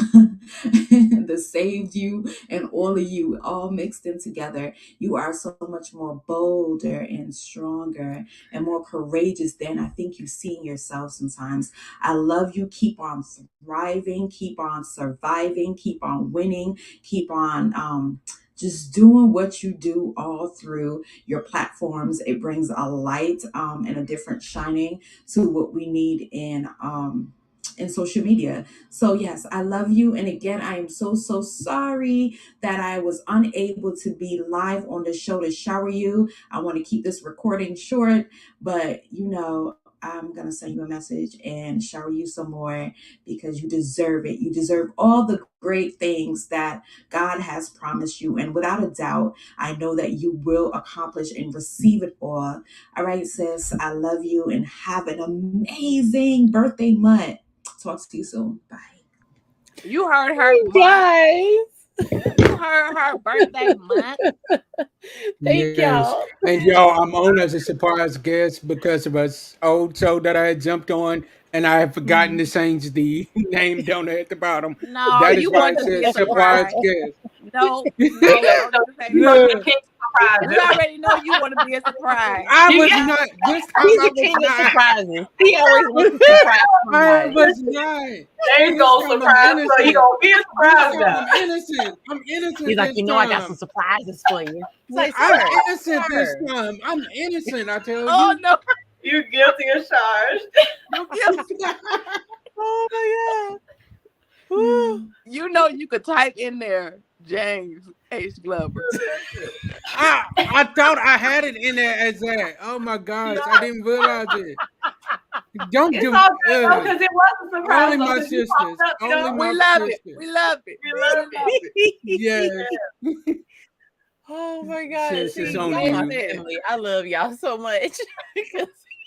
the saved you, and all of you all mixed in together. You are so much more bolder and stronger and more courageous than I think you see in yourself sometimes. I love you. Keep on thriving, keep on surviving, keep on winning, keep on just doing what you do all through your platforms. It brings a light and a different shining to what we need in social media. So yes, I love you. And again, I am so sorry that I was unable to be live on the show to shower you. I want to keep this recording short, but I'm gonna send you a message and shower you some more because you deserve it. You deserve all the great things that God has promised you. And without a doubt, I know that you will accomplish and receive it all. All right, sis, I love you and have an amazing birthday month. Talk to you soon. Bye. You heard her month. Guys, You heard her birthday month. thank Yes. y'all. And y'all, I'm on as a surprise guest because of us old show that I had jumped on, and I have forgotten to change the name down there at the bottom. No, That is you why want it to be says a surprise surprise. guest. No, No, don't say you that. must be Look, the king of We surprises. already know you want to be a surprise. I You was get not. This time He's I the was king of not. surprises. He always wants to surprise I somebody. was not. there you This go, time I'm surprise. So he innocent. gonna be a This surprise time now. I'm innocent. I'm innocent He's like, this I got some time. surprises for you. It's like, I'm sir, innocent this sir. time. I'm innocent, I tell Oh you. no, You guilty as charged. you guilty. Oh my god. Woo. You know you could type in there James H. Glover. I thought I had it in there as that. Oh my gosh, I didn't realize it. Don't It's do all good though, because it was a surprise. only though, my 'cause you sisters. popped up, Only my We love it. sisters. We love it. We We love love it. it. Yes. Oh my god. Sis, See, it's y'all on my you. family. I love y'all so much.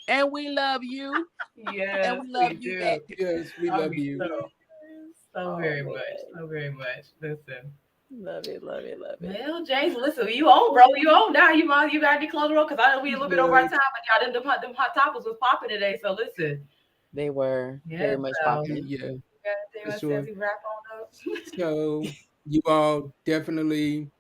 And we love you. Yes, And we love we you do. back. Yes, we I love mean, you. so Oh, very man. much, so very much. Listen, Love it, love it, love it. well, James, listen, you on, bro? You on now? You got to close the road because I know we a little bit over our Yes. time, but y'all them hot topics was popping today. So listen, They were very yeah, much so popping. Yeah, anything for else sure. as we wrap on up? So you all definitely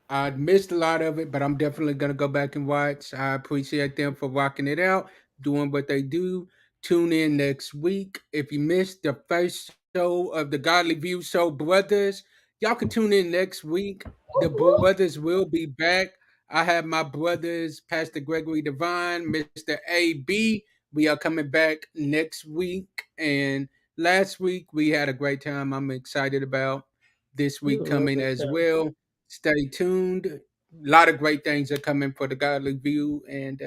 I missed a lot of it, but I'm definitely gonna go back and watch. I appreciate them for rocking it out, doing what they do. Tune in next week. If you missed the first show of the Godly View Show Brothers, y'all can tune in next week. The brothers will be back. I have my brothers, Pastor Gregory Divine, Mr. AB. We are coming back next week. And last week we had a great time. I'm excited about this week coming as well. Stay tuned. A lot of great things are coming for the Godly View, and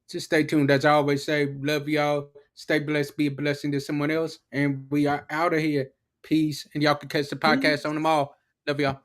just stay tuned. As I always say, love y'all. Stay blessed, be a blessing to someone else, and we are out of here. Peace, and y'all can catch the podcast on them all. Love y'all.